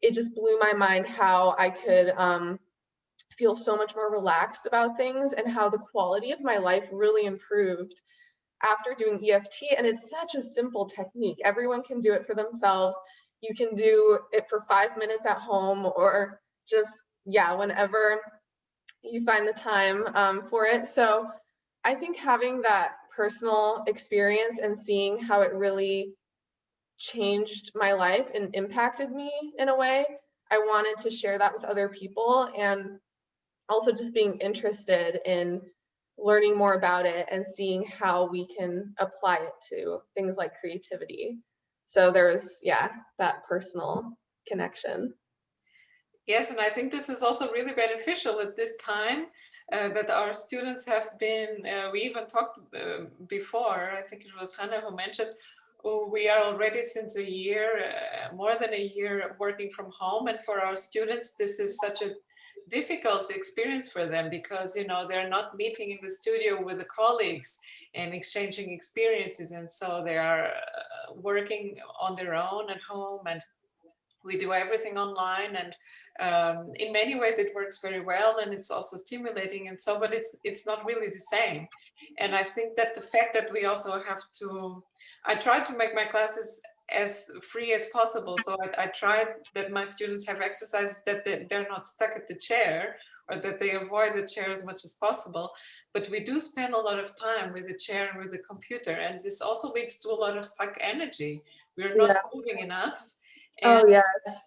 [SPEAKER 7] it just blew my mind how I could feel so much more relaxed about things, and how the quality of my life really improved after doing EFT. And it's such a simple technique. Everyone can do it for themselves. You can do it for 5 minutes at home, or just, whenever you find the time for it. So I think having that personal experience and seeing how it really changed my life and impacted me in a way, I wanted to share that with other people, and also just being interested in learning more about it and seeing how we can apply it to things like creativity. So there was, that personal connection.
[SPEAKER 1] Yes, and I think this is also really beneficial at this time that our students have been, we even talked before, I think it was Hannah who mentioned, we are already since a year, more than a year working from home. And for our students, this is such a difficult experience for them, because, you know, they're not meeting in the studio with the colleagues and exchanging experiences. And so they are working on their own at home, and we do everything online, and in many ways it works very well, and it's also stimulating, and so, but it's not really the same. And I think that the fact that we also have to, I try to make my classes as free as possible. So I try that my students have exercises that they're not stuck at the chair, or that they avoid the chair as much as possible. But we do spend a lot of time with the chair and with the computer, and this also leads to a lot of stuck energy. We're not moving enough. And
[SPEAKER 7] yes.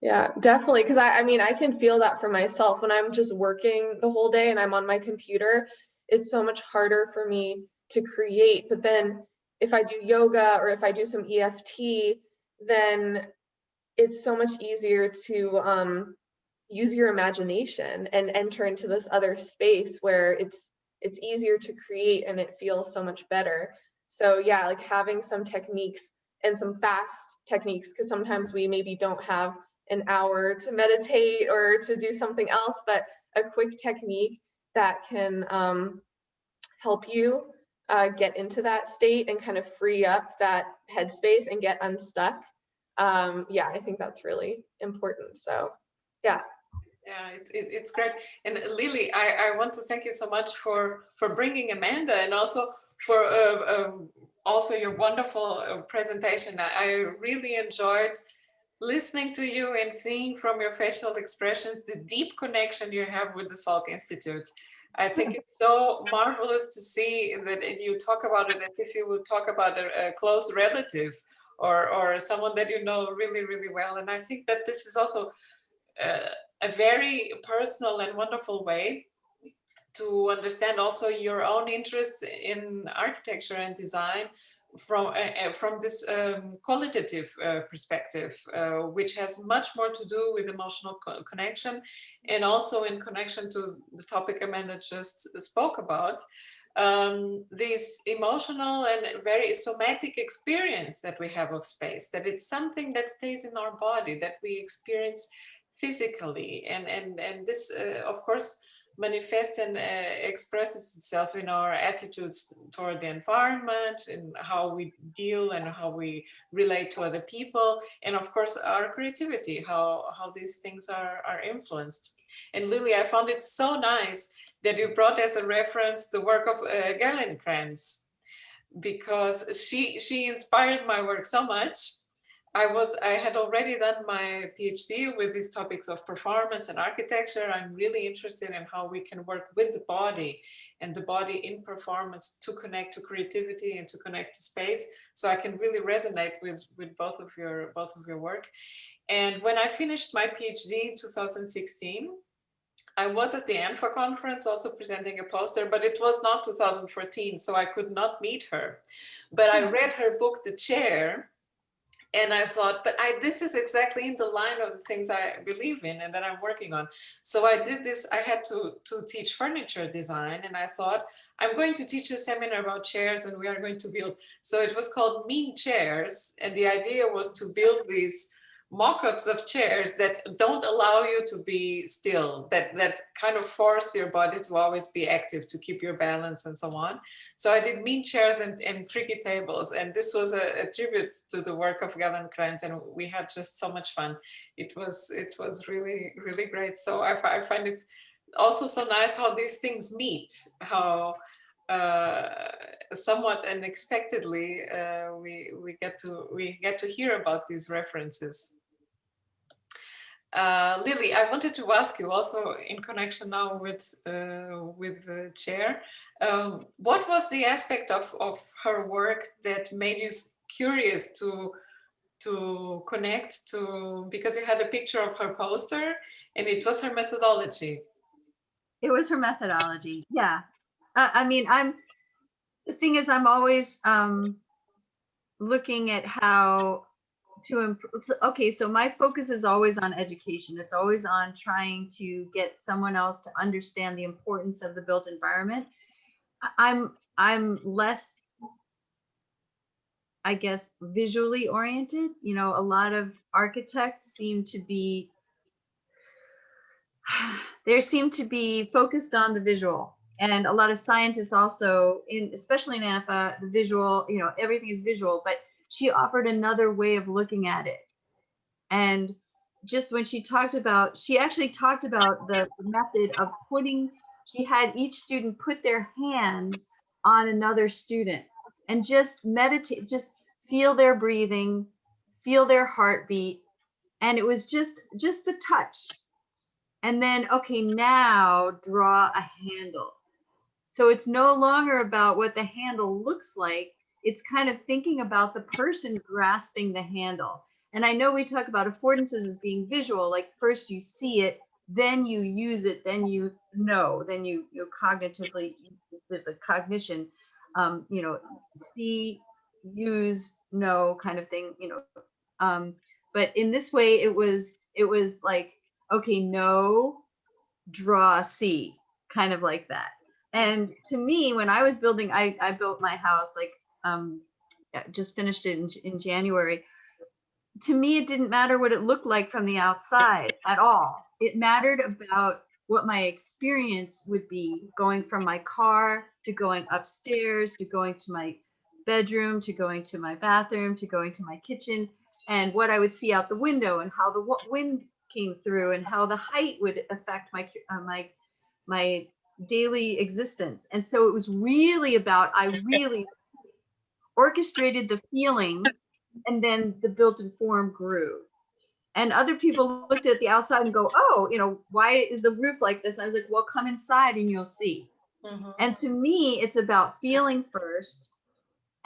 [SPEAKER 7] Yeah, definitely. Because I mean, I can feel that for myself when I'm just working the whole day and I'm on my computer. It's so much harder for me to create. But then if I do yoga or if I do some EFT, then it's so much easier to use your imagination and enter into this other space where it's easier to create, and it feels so much better. So yeah, like having some techniques, and some fast techniques, because sometimes we maybe don't have an hour to meditate or to do something else, but a quick technique that can help you get into that state and kind of free up that headspace and get unstuck. I think that's really important. So yeah.
[SPEAKER 1] Yeah, it's great. And Lily, I want to thank you so much for bringing Amanda, and also for also your wonderful presentation. I really enjoyed listening to you and seeing from your facial expressions the deep connection you have with the Salk Institute. I think it's so marvelous to see that you talk about it as if you would talk about a close relative, or someone that you know really, really well. And I think that this is also a very personal and wonderful way to understand also your own interests in architecture and design from this qualitative perspective, which has much more to do with emotional connection, and also in connection to the topic Amanda just spoke about, this emotional and very somatic experience that we have of space, that it's something that stays in our body, that we experience physically, and this of course manifests and expresses itself in our attitudes toward the environment, and how we deal and how we relate to other people, and of course our creativity, how these things are influenced. And Lily, I found it so nice that you brought as a reference the work of Gerlenkrantz, because she inspired my work so much. I had already done my PhD with these topics of performance and architecture. I'm really interested in how we can work with the body and the body in performance to connect to creativity and to connect to space. So I can really resonate with both of your work. And when I finished my PhD in 2016, I was at the ANFA conference also presenting a poster, but it was not 2014, so I could not meet her. But I read her book, The Chair, and I thought, but this is exactly in the line of the things I believe in and that I'm working on. So I did this. I had to teach furniture design, and I thought, I'm going to teach a seminar about chairs, and we are going to build. So it was called Mean Chairs, and the idea was to build these mock-ups of chairs that don't allow you to be still, that kind of force your body to always be active, to keep your balance and so on. So I did mean chairs and tricky tables, and this was a tribute to the work of Feldenkrais, and we had just so much fun. It was really, really great. So I find it also so nice how these things meet, how somewhat unexpectedly we get to hear about these references. Lily, I wanted to ask you also in connection now with the chair, what was the aspect of her work that made you curious to connect to, because you had a picture of her poster and it was her methodology.
[SPEAKER 2] It was her methodology. Yeah. I mean, the thing is, I'm always looking at how to improve. Okay, so my focus is always on education. It's always on trying to get someone else to understand the importance of the built environment. I'm less, I guess, visually oriented. You know, a lot of architects seem to be focused on the visual. And a lot of scientists also, especially in ANFA, the visual, you know, everything is visual, but she offered another way of looking at it. And just when she actually talked about the method of she had each student put their hands on another student and just meditate, just feel their breathing, feel their heartbeat. And it was just the touch. And then, okay, now draw a handle. So it's no longer about what the handle looks like. It's kind of thinking about the person grasping the handle. And I know we talk about affordances as being visual, like first you see it, then you use it, then you know, then you cognitively, there's a cognition, you know, see, use, know kind of thing, you know. But in this way, it was like, okay, know, draw, see, kind of like that. And to me, when I was building, I built my house, like just finished it in January. To me, it didn't matter what it looked like from the outside at all. It mattered about what my experience would be going from my car to going upstairs, to going to my bedroom, to going to my bathroom, to going to my kitchen, and what I would see out the window and how the wind came through and how the height would affect my daily existence. And so it was really about, I really orchestrated the feeling, and then the built-in form grew. And other people looked at the outside and go, oh, you know, why is the roof like this? And I was like, well, come inside and you'll see. Mm-hmm. And to me, it's about feeling first,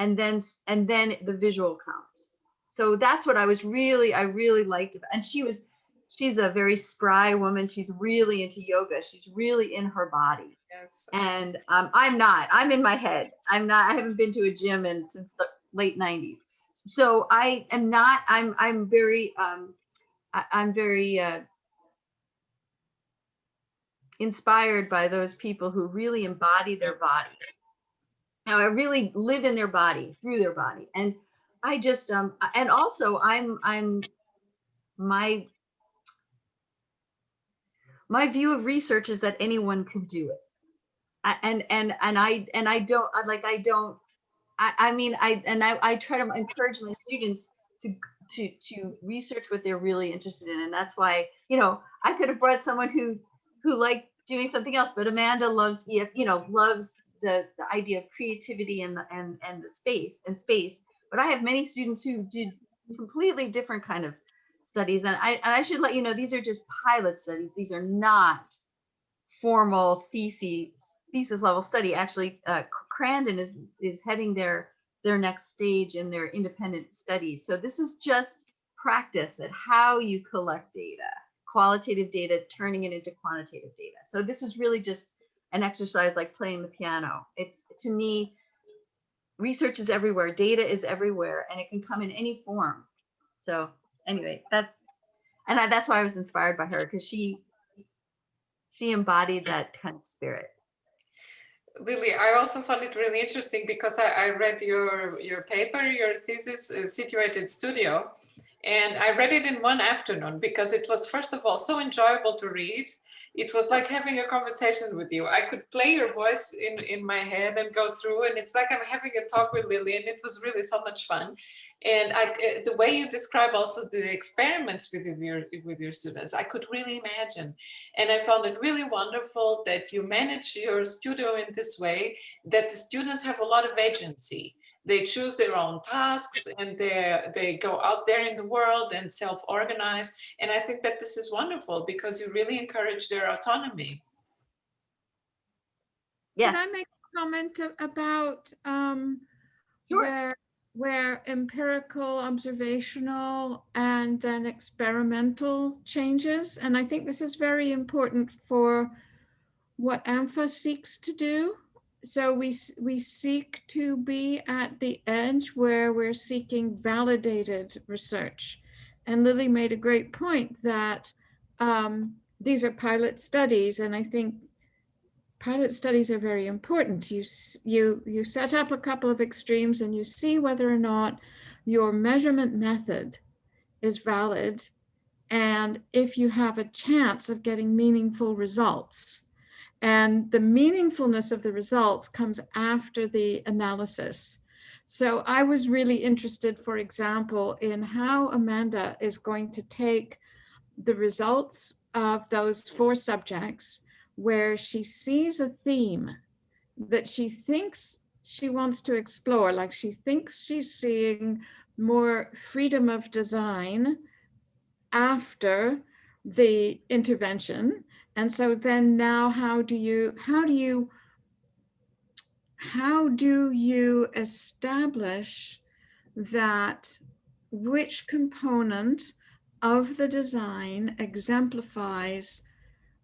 [SPEAKER 2] and then the visual comes. So that's what I really liked about. And she's a very spry woman. She's really into yoga. She's really in her body. Yes. And I'm not. I'm in my head. I'm not. I haven't been to a gym since the late 90s. So I am not. I'm very inspired by those people who really embody their body. Now I really live in their body, through their body. And I just and also I'm my view of research is that anyone can do it. I try to encourage my students to research what they're really interested in. And that's why, you know, I could have brought someone who liked doing something else, but Amanda loves loves the idea of creativity and the space. But I have many students who did completely different kind of studies. And I should let you know, these are just pilot studies. These are not formal thesis level study. Actually, Crandon is heading their next stage in their independent studies. So this is just practice at how you collect data, qualitative data, turning it into quantitative data. So this is really just an exercise like playing the piano. It's, to me, research is everywhere, data is everywhere, and it can come in any form. So anyway, that's why I was inspired by her, because she embodied that kind of spirit.
[SPEAKER 1] Lily, I also found it really interesting because I read your paper, your thesis, Situated Studio, and I read it in one afternoon because it was, first of all, so enjoyable to read. It was like having a conversation with you. I could play your voice in my head and go through, and it's like I'm having a talk with Lily, and it was really so much fun. And the way you describe also the experiments with your students, I could really imagine. And I found it really wonderful that you manage your studio in this way, that the students have a lot of agency. They choose their own tasks, and they go out there in the world and self-organize. And I think that this is wonderful because you really encourage their autonomy.
[SPEAKER 2] Yes.
[SPEAKER 6] Can I make a comment about
[SPEAKER 2] Sure.
[SPEAKER 6] where empirical, observational, and then experimental changes? And I think this is very important for what AMFA seeks to do. So we seek to be at the edge where we're seeking validated research. And Lily made a great point that these are pilot studies, and I think pilot studies are very important. You set up a couple of extremes and you see whether or not your measurement method is valid, and if you have a chance of getting meaningful results. And the meaningfulness of the results comes after the analysis. So I was really interested, for example, in how Amanda is going to take the results of those 4 subjects where she sees a theme that she thinks she wants to explore, like she thinks she's seeing more freedom of design after the intervention. And so then now how do you establish that which component of the design exemplifies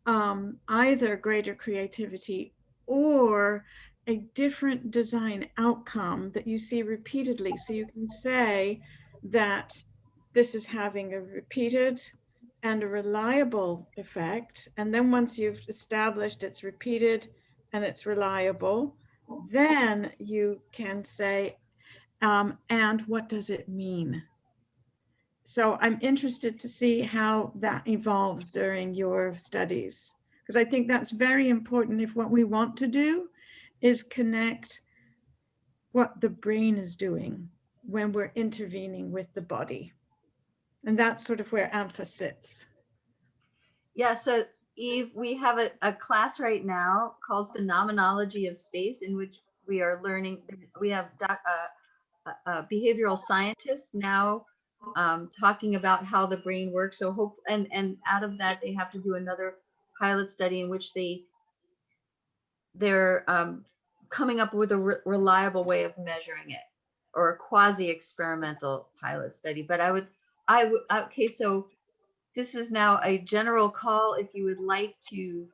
[SPEAKER 6] either greater creativity or a different design outcome that you see repeatedly? So you can say that this is having a repeated and a reliable effect. And then once you've established it's repeated and it's reliable, then you can say, and what does it mean? So I'm interested to see how that evolves during your studies, because I think that's very important if what we want to do is connect what the brain is doing when we're intervening with the body. And that's sort of where AMFA sits.
[SPEAKER 2] Yeah, so Eve, we have a class right now called Phenomenology of Space, in which we are learning, we have behavioral scientists now talking about how the brain works. So hope, and out of that, they have to do another pilot study in which they're coming up with a reliable way of measuring it, or a quasi-experimental pilot study. But okay, so this is now a general call. If you would like to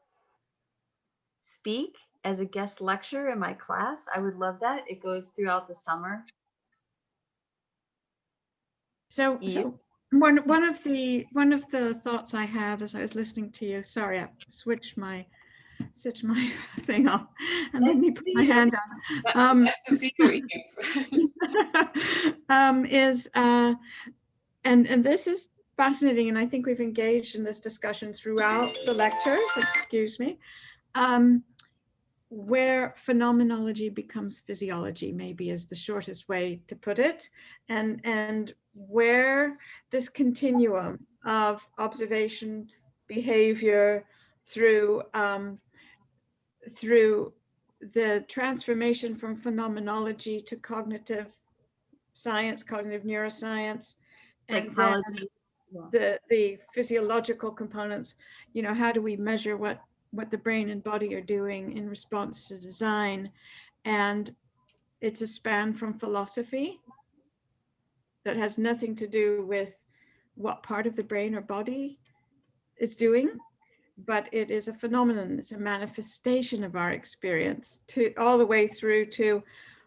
[SPEAKER 2] speak as a guest lecturer in my class, I would love that. It goes throughout the summer.
[SPEAKER 6] So one of the thoughts I had as I was listening to you, sorry, I switched my thing off and let me put my hand on.
[SPEAKER 1] Nice to see you, Eve.
[SPEAKER 6] And this is fascinating, and I think we've engaged in this discussion throughout the lectures, excuse me, where phenomenology becomes physiology, maybe is the shortest way to put it, and where this continuum of observation, behavior, through the transformation from phenomenology to cognitive science, cognitive neuroscience, And then
[SPEAKER 2] Psychology. Yeah.
[SPEAKER 6] the physiological components, how do we measure what the brain and body are doing in response to design? And it's a span from philosophy that has nothing to do with what part of the brain or body it's doing, but it is a phenomenon. It's a manifestation of our experience, to all the way through to,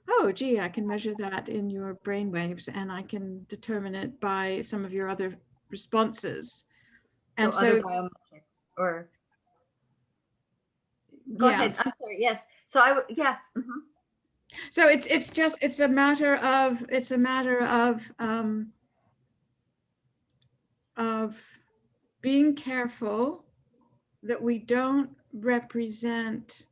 [SPEAKER 6] oh, gee, I can measure that in your brain waves, and I can determine it by some of your other responses. And
[SPEAKER 2] So other biometrics or go ahead. I'm sorry. Yes. So yes. Mm-hmm.
[SPEAKER 6] So it's a matter of being careful that we don't represent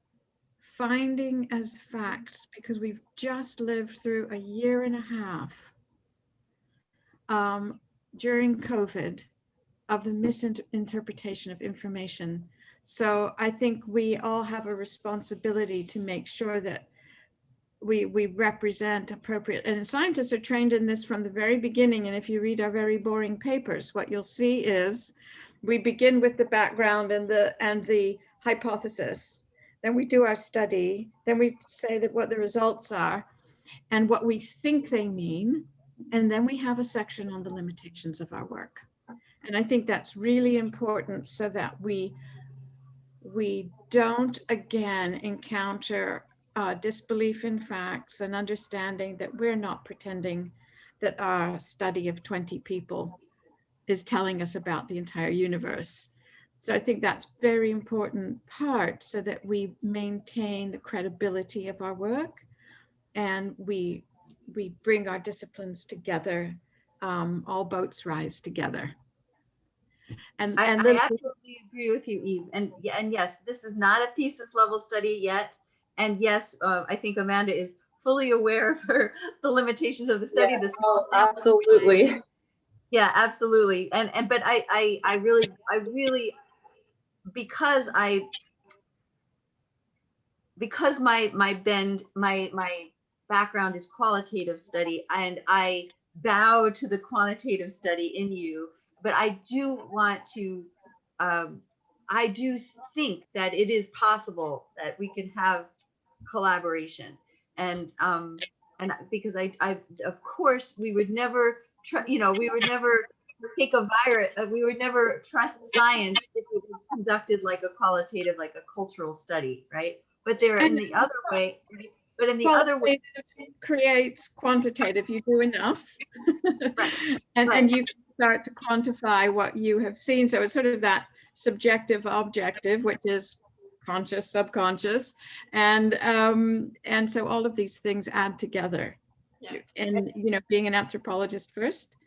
[SPEAKER 6] finding as facts, because we've just lived through a year and a half during COVID of the misinterpretation of information. So I think we all have a responsibility to make sure that we represent appropriate, and scientists are trained in this from the very beginning. And if you read our very boring papers, what you'll see is we begin with the background and the hypothesis. Then we do our study. Then we say that what the results are and what we think they mean. And then we have a section on the limitations of our work. And I think that's really important, so that we don't again encounter disbelief in facts, and understanding that we're not pretending that our study of 20 people is telling us about the entire universe. So I think that's very important part, so that we maintain the credibility of our work, and we bring our disciplines together. All boats rise together. And
[SPEAKER 2] I absolutely agree with you, Eve. And yes, this is not a thesis level study yet. And yes, I think Amanda is fully aware of the limitations of the study.
[SPEAKER 7] Yeah, absolutely.
[SPEAKER 2] Yeah, absolutely. But I really, because my background is qualitative study, and I bow to the quantitative study in you, but I do want to, I do think that it is possible that we can have collaboration, and because I of course we would never we would never take a virus, we would never trust science if it was conducted like a qualitative, like a cultural study, right? But there in the other way, but in the other way
[SPEAKER 6] creates quantitative. You do enough,
[SPEAKER 2] right,
[SPEAKER 6] and you start to quantify what you have seen. So it's sort of that subjective objective, which is conscious, subconscious, and so all of these things add together. Yeah. And being an anthropologist first,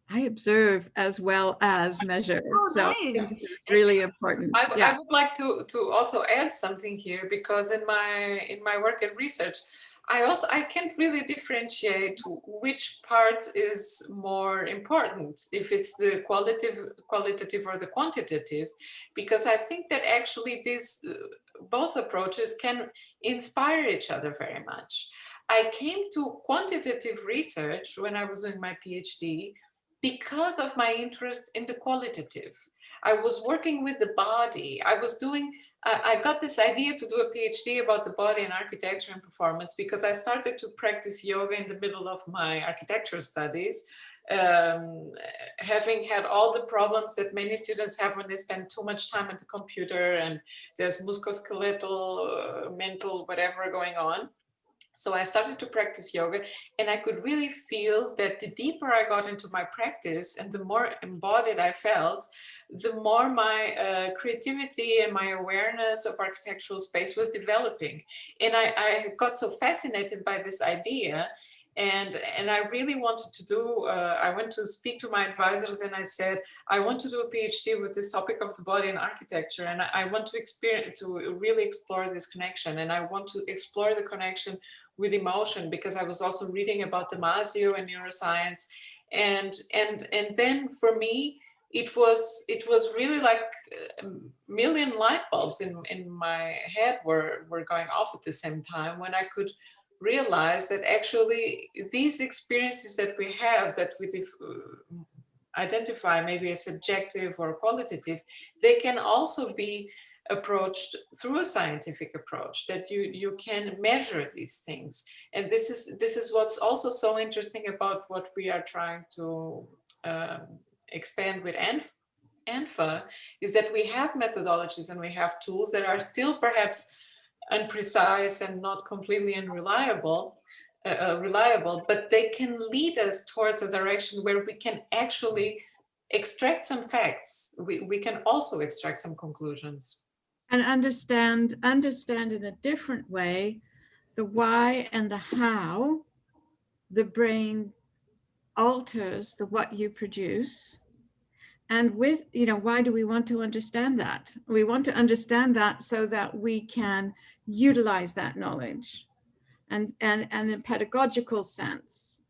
[SPEAKER 6] I observe as well as measure.
[SPEAKER 2] Oh,
[SPEAKER 6] so
[SPEAKER 2] nice.
[SPEAKER 6] It's really important.
[SPEAKER 1] I would like to also add something here, because in my work and research, I can't really differentiate which part is more important, if it's the qualitative or the quantitative, because I think that actually these both approaches can inspire each other very much. I came to quantitative research when I was doing my PhD because of my interest in the qualitative. I was working with the body. I got this idea to do a PhD about the body and architecture and performance because I started to practice yoga in the middle of my architecture studies, having had all the problems that many students have when they spend too much time at the computer and there's musculoskeletal, mental, whatever going on. So I started to practice yoga, and I could really feel that the deeper I got into my practice and the more embodied I felt, the more my creativity and my awareness of architectural space was developing. And I got so fascinated by this idea. And I really wanted to do, I went to speak to my advisors and I said, I want to do a PhD with this topic of the body and architecture. And I want to really explore this connection. And I want to explore the connection with emotion, because I was also reading about Damasio and neuroscience. And then for me, it was really like a million light bulbs in my head were going off at the same time, when I could realize that actually these experiences that we have, that we identify maybe as subjective or qualitative, they can also be approached through a scientific approach, that you can measure these things. And this is what's also so interesting about what we are trying to expand with ANFA, is that we have methodologies and we have tools that are still perhaps unprecise and not completely unreliable, but they can lead us towards a direction where we can actually extract some facts. We can also extract some conclusions.
[SPEAKER 6] And understand in a different way the why and the how the brain alters the what you produce. And with, why do we want to understand that? We want to understand that so that we can utilize that knowledge. And in a pedagogical sense,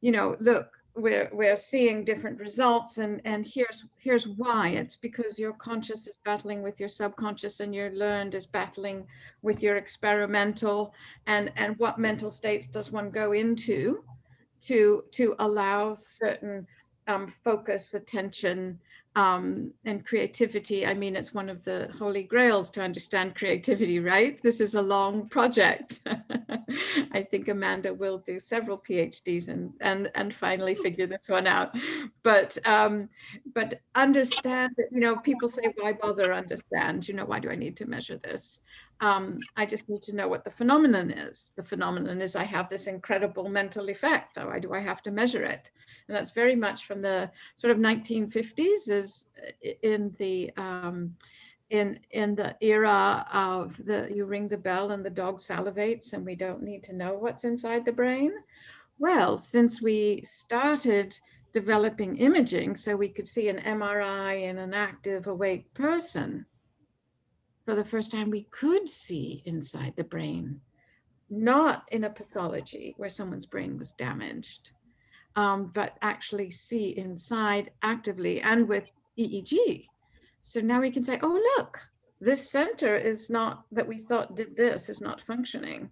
[SPEAKER 6] look, we're seeing different results, and here's why. It's because your conscious is battling with your subconscious, and your learned is battling with your experimental, and what mental states does one go into to allow certain focus, attention, and creativity. I mean, it's one of the holy grails to understand creativity, right? This is a long project. I think Amanda will do several PhDs and finally figure this one out. But understand that, people say, why bother understand? Why do I need to measure this? I just need to know what the phenomenon is. The phenomenon is I have this incredible mental effect. Why do I have to measure it? And that's very much from the sort of 1950s, is in the era of you ring the bell and the dog salivates and we don't need to know what's inside the brain. Well, since we started developing imaging so we could see an MRI in an active awake person, for the first time we could see inside the brain, not in a pathology where someone's brain was damaged, but actually see inside actively and with EEG. So now we can say, oh, look, this center is not, that we thought did this, is not functioning,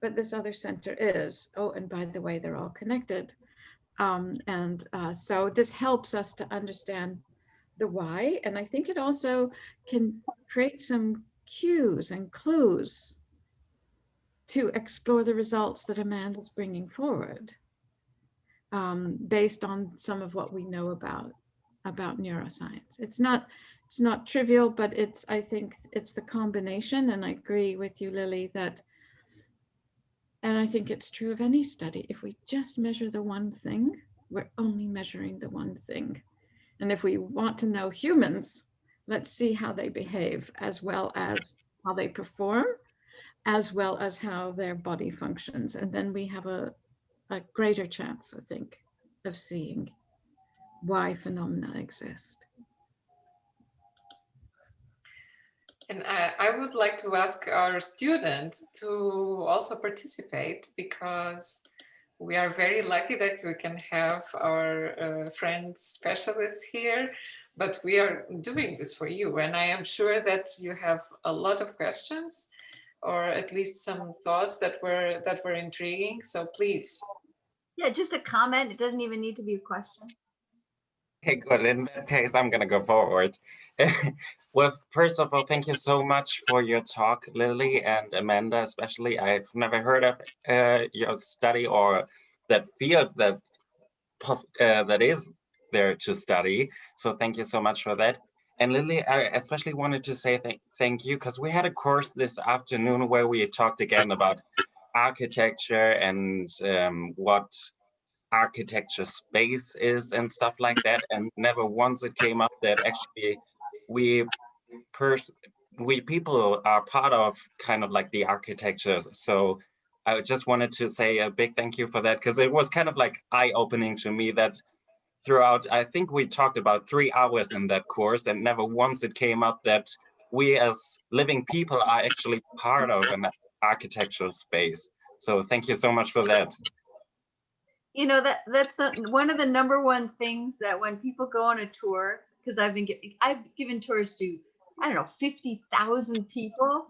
[SPEAKER 6] but this other center is. Oh, and by the way, they're all connected. So this helps us to understand the why. And I think it also can create some cues and clues to explore the results that Amanda's bringing forward, based on some of what we know about neuroscience. It's not trivial, but I think it's the combination. And I agree with you, Lily, and I think it's true of any study. If we just measure the one thing, we're only measuring the one thing. And if we want to know humans, let's see how they behave, as well as how they perform, as well as how their body functions. And then we have a greater chance, I think, of seeing why phenomena exist.
[SPEAKER 1] And I would like to ask our students to also participate, because we are very lucky that we can have our friend specialists here, but we are doing this for you. And I am sure that you have a lot of questions, or at least some thoughts that were intriguing. So please.
[SPEAKER 2] Yeah, just a comment. It doesn't even need to be a question.
[SPEAKER 8] Okay, good. In that case, I'm going to go forward. Well, first of all, thank you so much for your talk, Lily and Amanda, especially. I've never heard of your study or that field that is there to study. So thank you so much for that. And Lily, I especially wanted to say thank you, because we had a course this afternoon where we talked again about architecture and what architecture space is and stuff like that, and never once it came up that actually we people are part of kind of like the architecture. So I just wanted to say a big thank you for that, because it was kind of like eye-opening to me that throughout, I think we talked about 3 hours in that course, and never once it came up that we as living people are actually part of an architectural space. So thank you so much for that.
[SPEAKER 2] That's one of the number one things that when people go on a tour, because I've given tours to, I don't know, 50,000 people.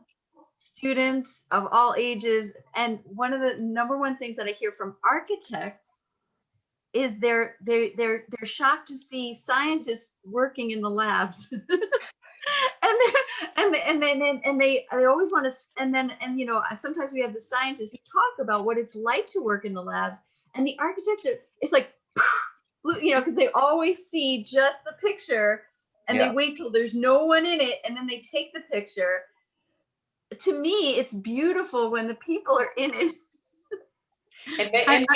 [SPEAKER 2] students of all ages. And one of the #1 things that I hear from architects is they're shocked to see scientists working in the labs. and they always want to, and you know, sometimes we have the scientists talk about what it's like to work in the labs, and the architects it's like, you know, because they always see just the picture and they wait till there's no one in it and then they take the picture. To me, it's beautiful when the people are in it.
[SPEAKER 1] And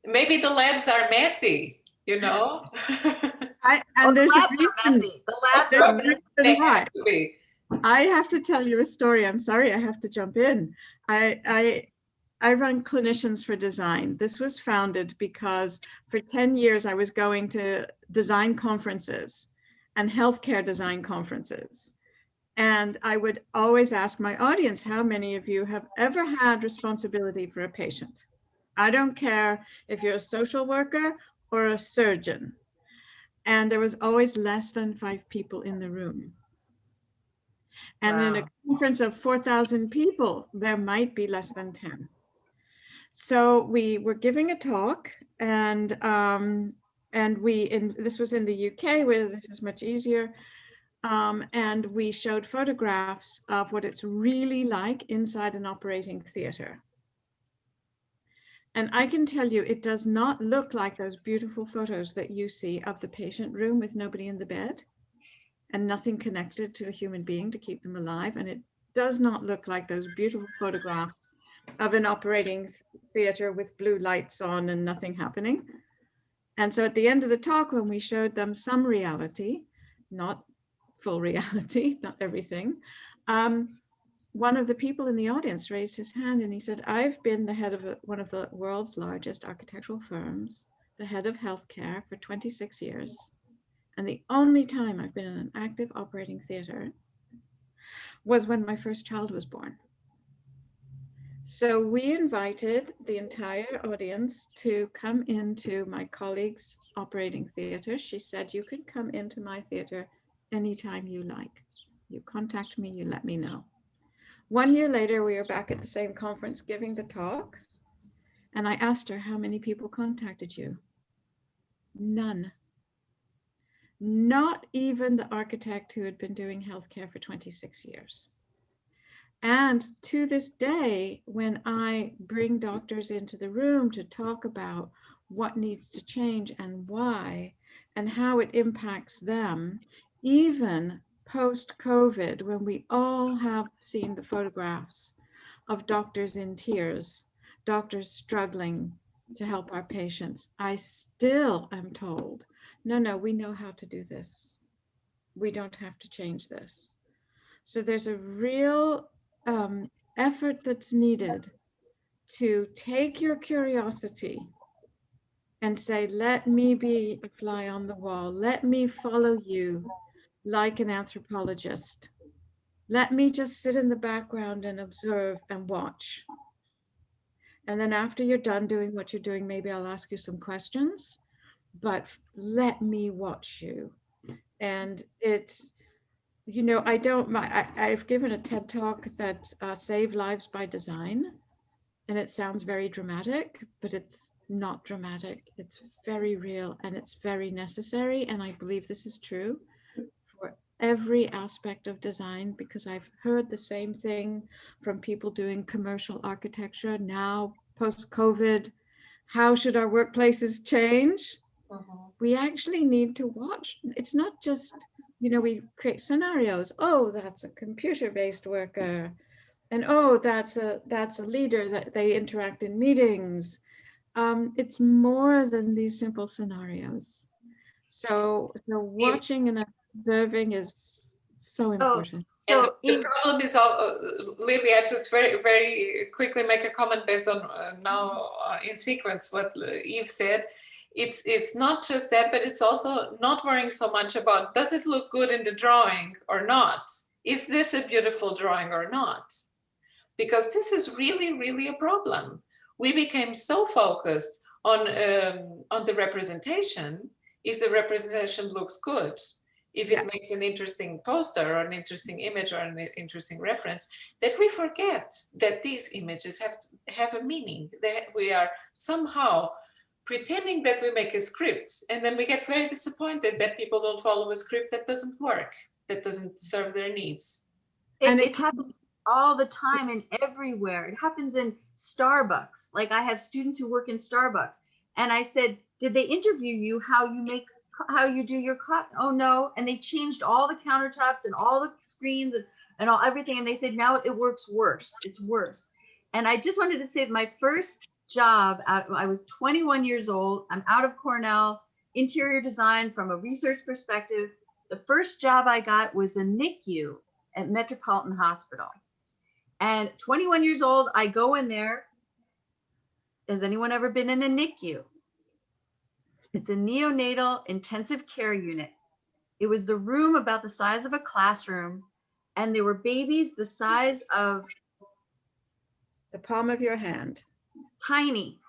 [SPEAKER 1] maybe the labs are messy, you know.
[SPEAKER 6] There's
[SPEAKER 2] the labs are messy. The labs are messy.
[SPEAKER 1] They have to be.
[SPEAKER 6] I have to tell you a story. I'm sorry, I have to jump in. I run Clinicians for Design. This was founded because for 10 years I was going to design conferences and healthcare design conferences. And I would always ask my audience, how many of you have ever had responsibility for a patient? I don't care if you're a social worker or a surgeon. And there was always less than 5 people in the room. And in a conference of 4,000 people, there might be less than 10. So we were giving a talk, and this was in the UK, where this is much easier. And we showed photographs of what it's really like inside an operating theater. And I can tell you, it does not look like those beautiful photos that you see of the patient room with nobody in the bed and nothing connected to a human being to keep them alive. And it does not look like those beautiful photographs of an operating theater with blue lights on and nothing happening. And so at the end of the talk, when we showed them some reality, not full reality, not everything, one of the people in the audience raised his hand and he said, I've been the head of one of the world's largest architectural firms, the head of healthcare for 26 years. And the only time I've been in an active operating theater was when my first child was born. So we invited the entire audience to come into my colleague's operating theater. She said, you can come into my theater anytime you like. You contact me, you let me know. 1 year later, we were back at the same conference giving the talk. And I asked her, how many people contacted you? None. Not even the architect who had been doing healthcare for 26 years. And to this day, when I bring doctors into the room to talk about what needs to change and why, and how it impacts them, even post-COVID, when we all have seen the photographs of doctors in tears, doctors struggling to help our patients, I still am told, no, we know how to do this. We don't have to change this. So there's a real effort that's needed to take your curiosity and say, let me be a fly on the wall. Let me follow you like an anthropologist. Let me just sit in the background and observe and watch. And then after you're done doing what you're doing, maybe I'll ask you some questions, but let me watch you. And it's, you know, I've given a TED talk that Save Lives by Design, and it sounds very dramatic, but it's not dramatic. It's very real and it's very necessary. And I believe this is true for every aspect of design, because I've heard the same thing from people doing commercial architecture now, post-COVID. How should our workplaces change? We actually need to watch. It's not just, you know, we create scenarios. Oh, that's a computer-based worker. And oh, that's a leader that they interact in meetings. It's more than these simple scenarios. So watching and observing is so important.
[SPEAKER 1] So the problem is, Lily, I just very quickly make a comment based on in sequence what Eve said. It's not just that, but it's also not worrying so much about, does it look good in the drawing or not? Is this a beautiful drawing or not? Because this is really, really a problem. We became so focused on the representation, if the representation looks good. if it makes an interesting poster or an interesting image or an interesting reference, that we forget that these images have a meaning, that we are somehow pretending that we make a script, and then we get very disappointed that people don't follow a script that doesn't work, that doesn't serve their needs.
[SPEAKER 2] It happens all the time and everywhere. It happens in Starbucks. Like I have students who work in Starbucks, and I said, did they interview you how you do your coffee? Oh no. And they changed all the countertops and all the screens and all everything. And they said, now it works worse. It's worse. And I just wanted to say my first job, I was 21 years old. I'm out of Cornell, interior design from a research perspective. The first job I got was a NICU at Metropolitan Hospital. And 21 years old, I go in there. Has anyone ever been in a NICU? It's a neonatal intensive care unit. It was the room about the size of a classroom, and there were babies the size of
[SPEAKER 6] the palm of your hand,
[SPEAKER 2] tiny,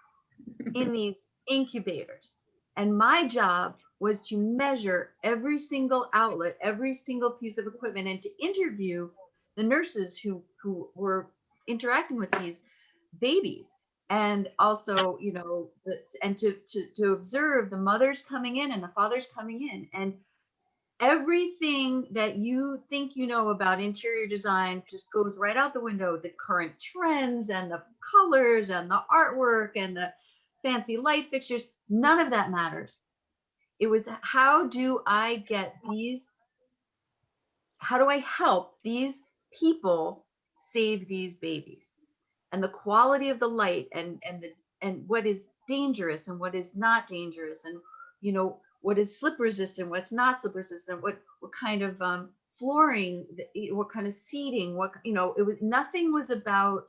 [SPEAKER 2] in these incubators. And my job was to measure every single outlet, every single piece of equipment, and to interview the nurses who were interacting with these babies. And also, you know, and to observe the mothers coming in and the fathers coming in, and everything that you think you know about interior design just goes right out the window. The current trends and the colors and the artwork and the fancy light fixtures, none of that matters. It was, how do I help these people save these babies? And the quality of the light and what is dangerous and what is not dangerous, and you know, what is slip resistant, what's not slip resistant, what kind of flooring, what kind of seating, what, you know, it was, nothing was about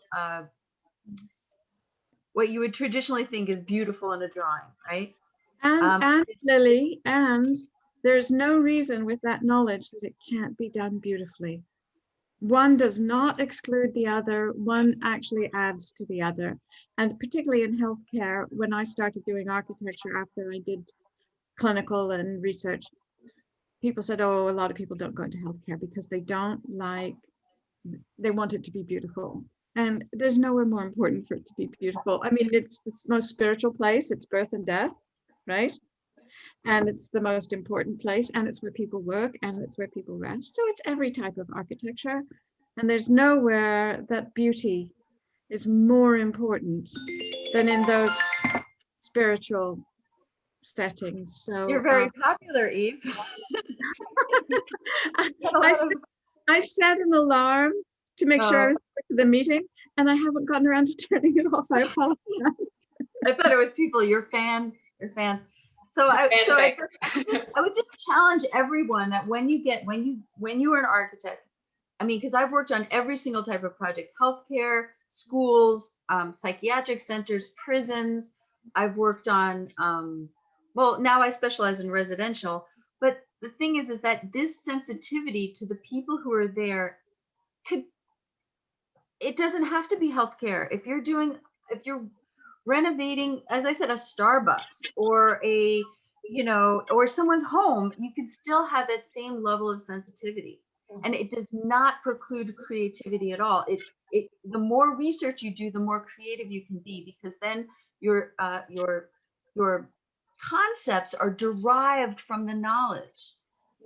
[SPEAKER 2] what you would traditionally think is beautiful in a drawing, right?
[SPEAKER 6] And Lily, and there's no reason with that knowledge that it can't be done beautifully. One does not exclude the other, one actually adds to the other. And particularly in healthcare, when I started doing architecture after I did clinical and research, people said, oh, a lot of people don't go into healthcare because they want it to be beautiful. And there's nowhere more important for it to be beautiful. I mean, it's the most spiritual place, it's birth and death, right? And it's the most important place, and it's where people work, and it's where people rest. So it's every type of architecture. And there's nowhere that beauty is more important than in those spiritual settings. So
[SPEAKER 2] you're very popular, Eve.
[SPEAKER 6] I set an alarm to make sure I was at the meeting, and I haven't gotten around to turning it off. I apologize.
[SPEAKER 2] I thought it was people, your fans. So I would just challenge everyone that when you are an architect, I mean, because I've worked on every single type of project: healthcare, schools, psychiatric centers, prisons. I've worked on, well, now I specialize in residential. But the thing is that this sensitivity to the people who are there it doesn't have to be healthcare. If you're renovating, as I said, a Starbucks or or someone's home, you can still have that same level of sensitivity. And it does not preclude creativity at all. The more research you do, the more creative you can be, because then your concepts are derived from the knowledge,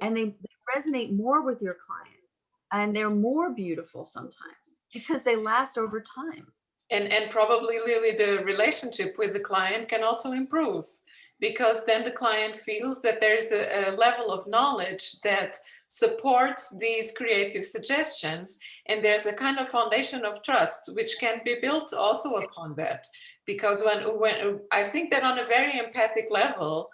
[SPEAKER 2] and they resonate more with your client, and they're more beautiful sometimes because they last over time.
[SPEAKER 1] And probably, Lily, the relationship with the client can also improve, because then the client feels that there's a level of knowledge that supports these creative suggestions, and there's a kind of foundation of trust which can be built also upon that. Because when I think that on a very empathic level,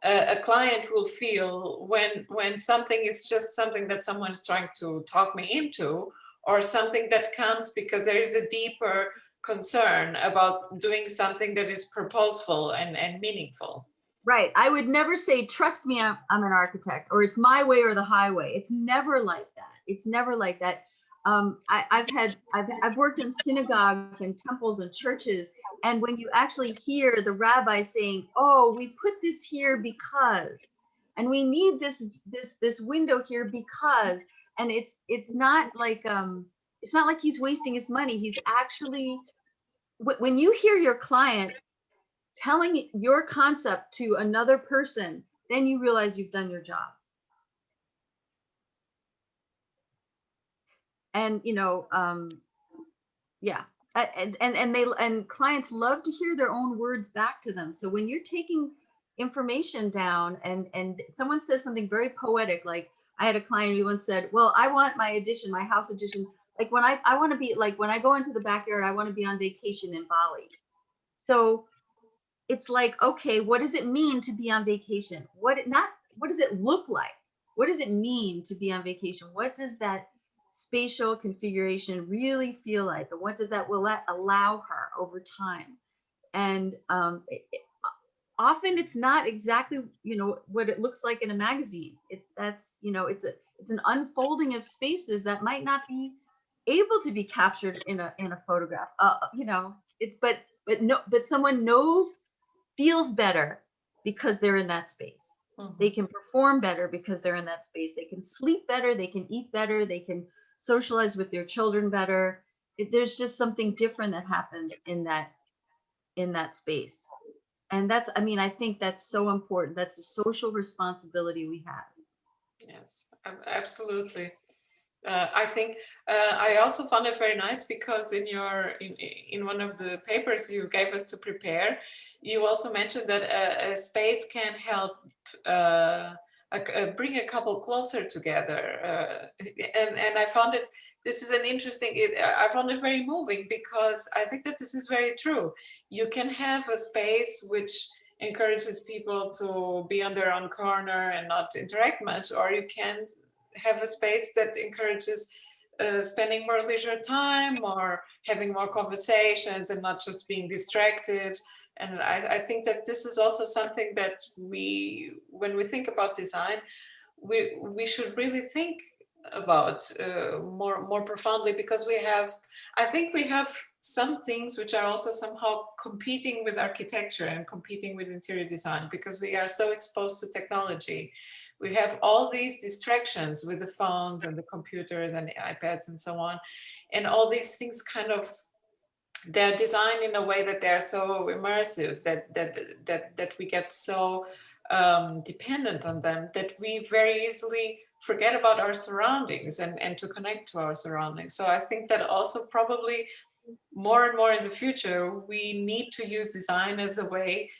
[SPEAKER 1] a client will feel when something is just something that someone is trying to talk me into, or something that comes because there is a deeper concern about doing something that is purposeful and meaningful.
[SPEAKER 2] Right. I would never say, trust me, I'm an architect, or it's my way or the highway. It's never like that. It's never like that. I've worked in synagogues and temples and churches. And when you actually hear the rabbi saying, oh, we put this here because, and we need this window here because, and it's not like he's wasting his money. He's actually, when you hear your client telling your concept to another person, then you realize you've done your job. And yeah, and clients love to hear their own words back to them. So when you're taking information down and someone says something very poetic, like I had a client who once said, well, I want my addition, my house addition, like when I want to be, like when I go into the backyard, I want to be on vacation in Bali. So it's like, okay, what does it mean to be on vacation? What does it look like? What does it mean to be on vacation? What does that spatial configuration really feel like? And what does that will that allow her over time? And often it's not exactly, what it looks like in a magazine. That's it's an unfolding of spaces that might not be able to be captured in a photograph. But someone feels better because they're in that space. Mm-hmm. They can perform better because they're in that space. They can sleep better, they can eat better, they can socialize with their children better. There's just something different that happens in that space. And I think that's so important. That's a social responsibility we have.
[SPEAKER 1] Yes, absolutely. I think I also found it very nice because in one of the papers you gave us to prepare, you also mentioned that a space can help bring a couple closer together, and I found it. This is an interesting. I found it very moving because I think that this is very true. You can have a space which encourages people to be on their own corner and not interact much, or you can have a space that encourages spending more leisure time or having more conversations and not just being distracted. And I think that this is also something that when we think about design, we should really think about more profoundly, because I think we have some things which are also somehow competing with architecture and competing with interior design, because we are so exposed to technology. We have all these distractions with the phones and the computers and the iPads and so on. And all these things they're designed in a way that they're so immersive that we get so dependent on them that we very easily forget about our surroundings and to connect to our surroundings. So I think that also probably more and more in the future, we need to use design as a way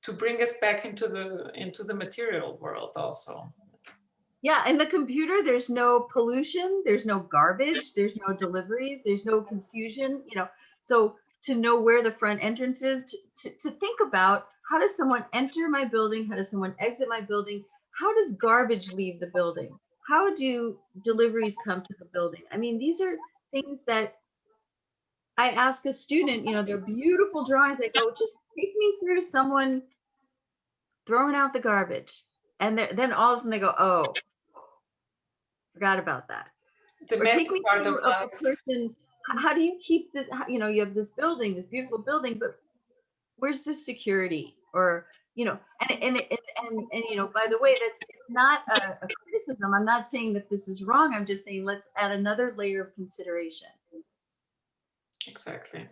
[SPEAKER 1] to bring us back into the material world also.
[SPEAKER 2] Yeah, in the computer, there's no pollution, there's no garbage, there's no deliveries, there's no confusion, So to know where the front entrance is, to think about, how does someone enter my building? How does someone exit my building? How does garbage leave the building? How do deliveries come to the building? I mean, these are things that I ask a student, they're beautiful drawings. I go, just take me through someone throwing out the garbage. And then all of a sudden they go, oh, forgot about that.
[SPEAKER 1] Or take me through
[SPEAKER 2] a person. How do you keep this? You have this building, this beautiful building, but where's the security? Or and by the way, that's not a criticism. I'm not saying that this is wrong. I'm just saying let's add another layer of consideration.
[SPEAKER 1] Exactly.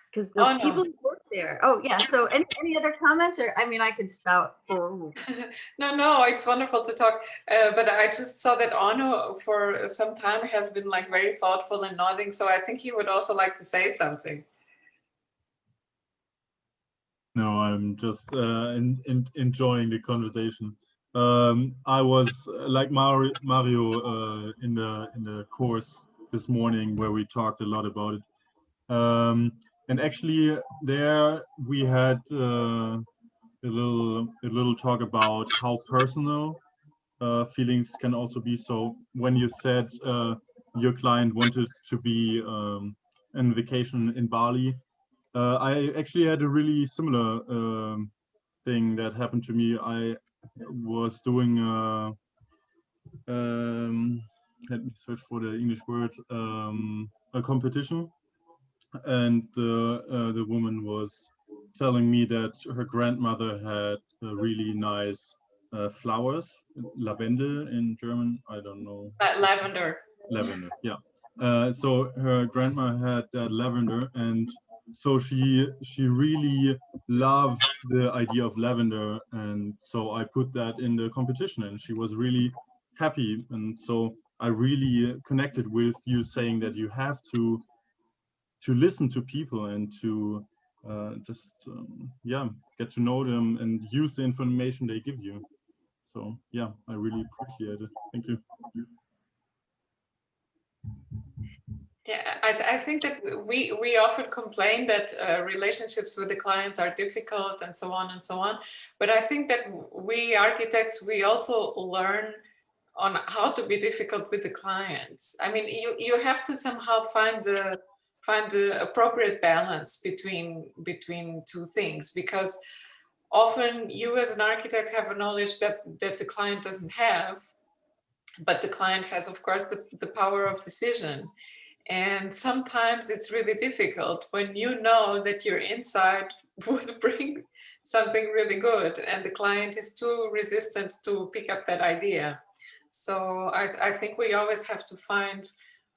[SPEAKER 2] Because the people who work there. Oh yeah. So any other comments? Or I could spout.
[SPEAKER 1] No, it's wonderful to talk. But I just saw that Arno for some time has been very thoughtful and nodding. So I think he would also like to say something.
[SPEAKER 5] No, I'm just enjoying the conversation. I was like Mario in the course this morning where we talked a lot about it. And actually there we had a little talk about how personal feelings can also be. So when you said your client wanted to be on vacation in Bali, I actually had a really similar thing that happened to me. I was doing let me search for the English word, a competition, and the woman was telling me that her grandmother had a really nice flowers, lavendel in German. I don't know.
[SPEAKER 1] Lavender.
[SPEAKER 5] Lavender, yeah. So her grandma had that lavender, and so she really loved the idea of lavender, and so I put that in the competition, and she was really happy. And so I really connected with you saying that you have to listen to people and to just yeah, get to know them and use the information they give you. So yeah, I really appreciate it. Thank you.
[SPEAKER 1] Yeah, I think that we often complain that relationships with the clients are difficult and so on and so on. But I think that we architects, we also learn on how to be difficult with the clients. I mean, you have to somehow find the appropriate balance between two things, because often you as an architect have a knowledge that the client doesn't have, but the client has, of course, the power of decision. And sometimes it's really difficult when you know that your insight would bring something really good and the client is too resistant to pick up that idea. So I think we always have to find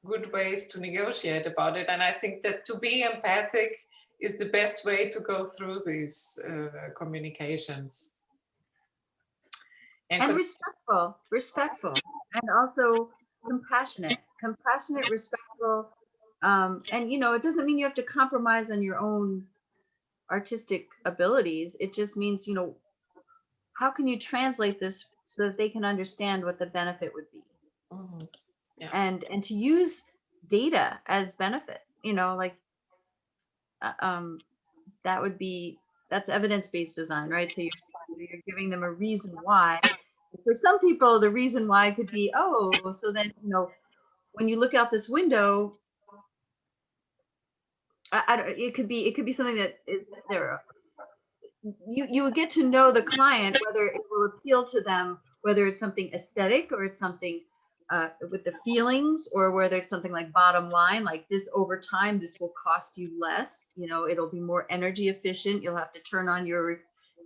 [SPEAKER 1] good ways to negotiate about it. And I think that to be empathic is the best way to go through these communications.
[SPEAKER 2] And respectful, and also compassionate, respectful. And, you know, it doesn't mean you have to compromise on your own artistic abilities. It just means, you know, how can you translate this so that they can understand what the benefit would be?
[SPEAKER 1] Mm-hmm. Yeah.
[SPEAKER 2] And to use data as benefit, you know, like that's evidence-based design, right? So you're giving them a reason why. For some people, the reason why could be, oh, so then, you know, when you look out this window, it could be something that is there. You would get to know the client, whether it will appeal to them, whether it's something aesthetic or it's something with the feelings, or whether it's something like bottom line, like this over time, this will cost you less, you know, it'll be more energy efficient. You'll have to turn on your,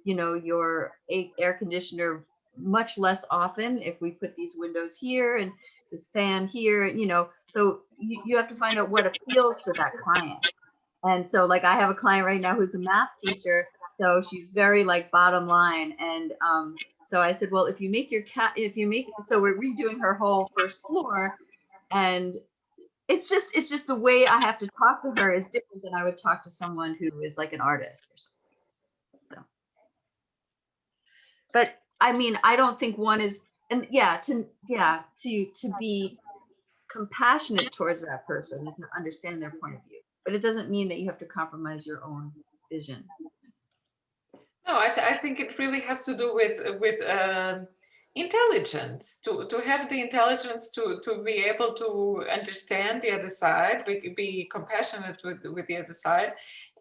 [SPEAKER 2] you know, your air conditioner much less often if we put these windows here and this fan here, you know. So you have to find out what appeals to that client. And so, like, I have a client right now who's a math teacher, so she's very like bottom line. And so I said, well, if you make so we're redoing her whole first floor, and it's just the way I have to talk to her is different than I would talk to someone who is like an artist or something. So, but I mean, I don't think one is, and to be compassionate towards that person and to understand their point of view. But it doesn't mean that you have to compromise your own vision.
[SPEAKER 1] No, I think it really has to do with intelligence, to have the intelligence to be able to understand the other side, be compassionate with the other side,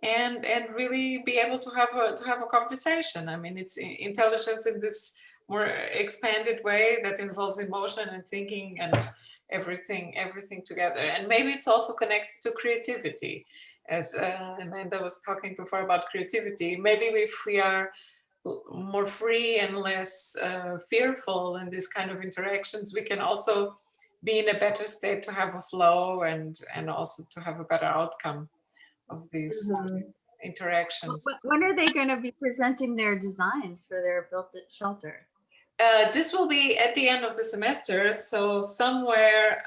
[SPEAKER 1] and really be able to have a conversation. I mean, it's intelligence in this more expanded way that involves emotion and thinking and everything together. And maybe it's also connected to creativity. As Amanda was talking before about creativity, maybe if we are more free and less fearful in this kind of interactions, we can also be in a better state to have a flow and also to have a better outcome of these interactions.
[SPEAKER 2] When are they going to be presenting their designs for their built-in shelter?
[SPEAKER 1] This will be at the end of the semester, so somewhere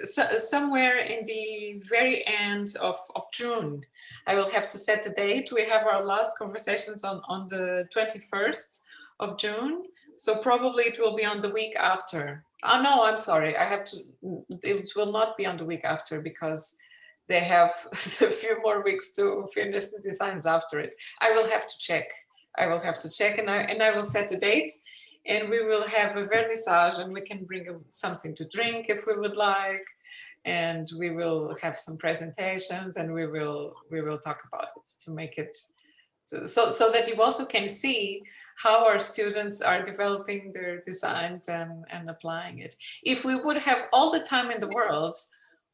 [SPEAKER 1] somewhere in the very end of June. I will have to set the date. We have our last conversations on the 21st of June, so probably it will be on the week after. Oh no, I'm sorry. It will not be on the week after because they have a few more weeks to finish the designs after it. I will have to check and I will set a date, and we will have a vernissage, and we can bring something to drink if we would like, and we will have some presentations, and we will talk about it to make it so that you also can see how our students are developing their designs and applying it. If we would have all the time in the world,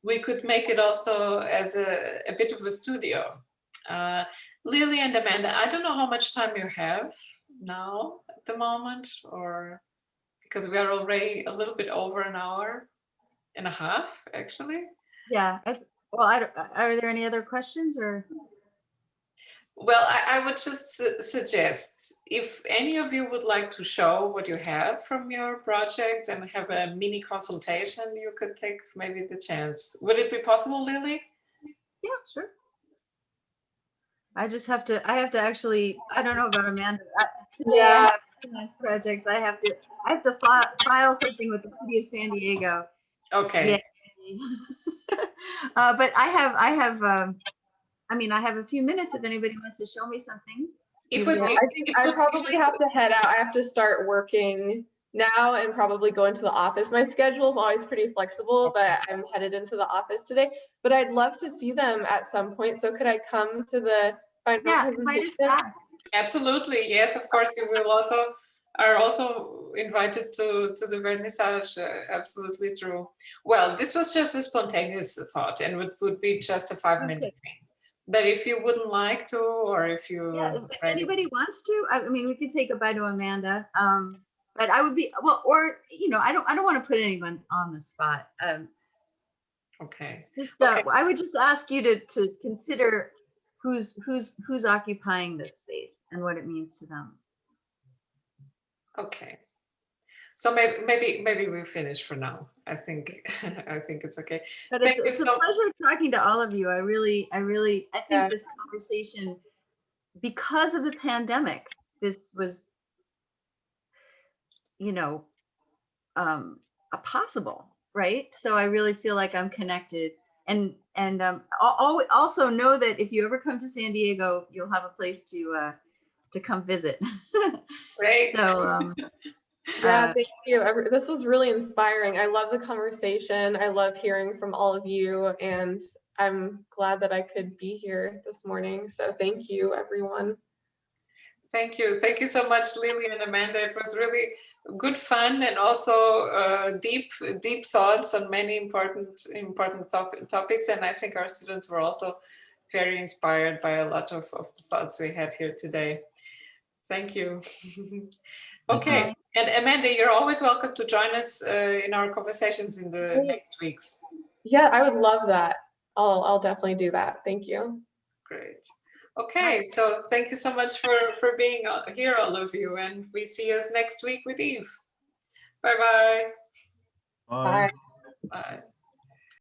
[SPEAKER 1] we could make it also as a bit of a studio. Lily and Amanda, I don't know how much time you have now the moment, or because we are already a little bit over an hour and a half, actually.
[SPEAKER 2] Yeah, it's, well, are there any other questions or?
[SPEAKER 1] Well, I would just suggest if any of you would like to show what you have from your project and have a mini consultation, you could take maybe the chance. Would it be possible, Lily?
[SPEAKER 2] Yeah, sure. I have to actually, I don't know about Amanda. Today I have freelance projects. I have to file something with the city of San Diego.
[SPEAKER 1] Okay.
[SPEAKER 2] Yeah. But I have a few minutes if anybody wants to show me something.
[SPEAKER 1] If
[SPEAKER 7] Yeah, I think I probably have to head out. I have to start working now and probably go into the office. My schedule is always pretty flexible, but I'm headed into the office today. But I'd love to see them at some point. So could I come to the final presentation?
[SPEAKER 1] Absolutely, yes, of course. You will are also invited to the vernissage. Absolutely true. Well, this was just a spontaneous thought, and would be just a 5-minute thing. But if you wouldn't like to, or if you,
[SPEAKER 2] if anybody wants to, I mean, we could take it by to Amanda. But I would be, well, or I don't want to put anyone on the spot.
[SPEAKER 1] Okay.
[SPEAKER 2] Just I would just ask you to consider who's occupying this space and what it means to them.
[SPEAKER 1] Okay. So maybe we finish for now. I think it's okay.
[SPEAKER 2] But it's a pleasure talking to all of you. I think this conversation, because of the pandemic, this was possible, right? So I really feel like I'm connected, and also know that if you ever come to San Diego, you'll have a place to come visit.
[SPEAKER 1] Great.
[SPEAKER 2] So
[SPEAKER 7] yeah, thank you. This was really inspiring. I love the conversation. I love hearing from all of you, and I'm glad that I could be here this morning. So thank you, everyone.
[SPEAKER 1] Thank you so much, Lily and Amanda. It was really good fun, and also deep thoughts on many important topics. And I think our students were also very inspired by a lot of the thoughts we had here today. Thank you. Okay, and Amanda, you're always welcome to join us in our conversations in the next weeks.
[SPEAKER 7] Yeah, I would love that. I'll definitely do that. Thank you.
[SPEAKER 1] Great. Okay, so thank you so much for being here, all of you, and we see us next week with Eve. Bye-bye.
[SPEAKER 5] Bye.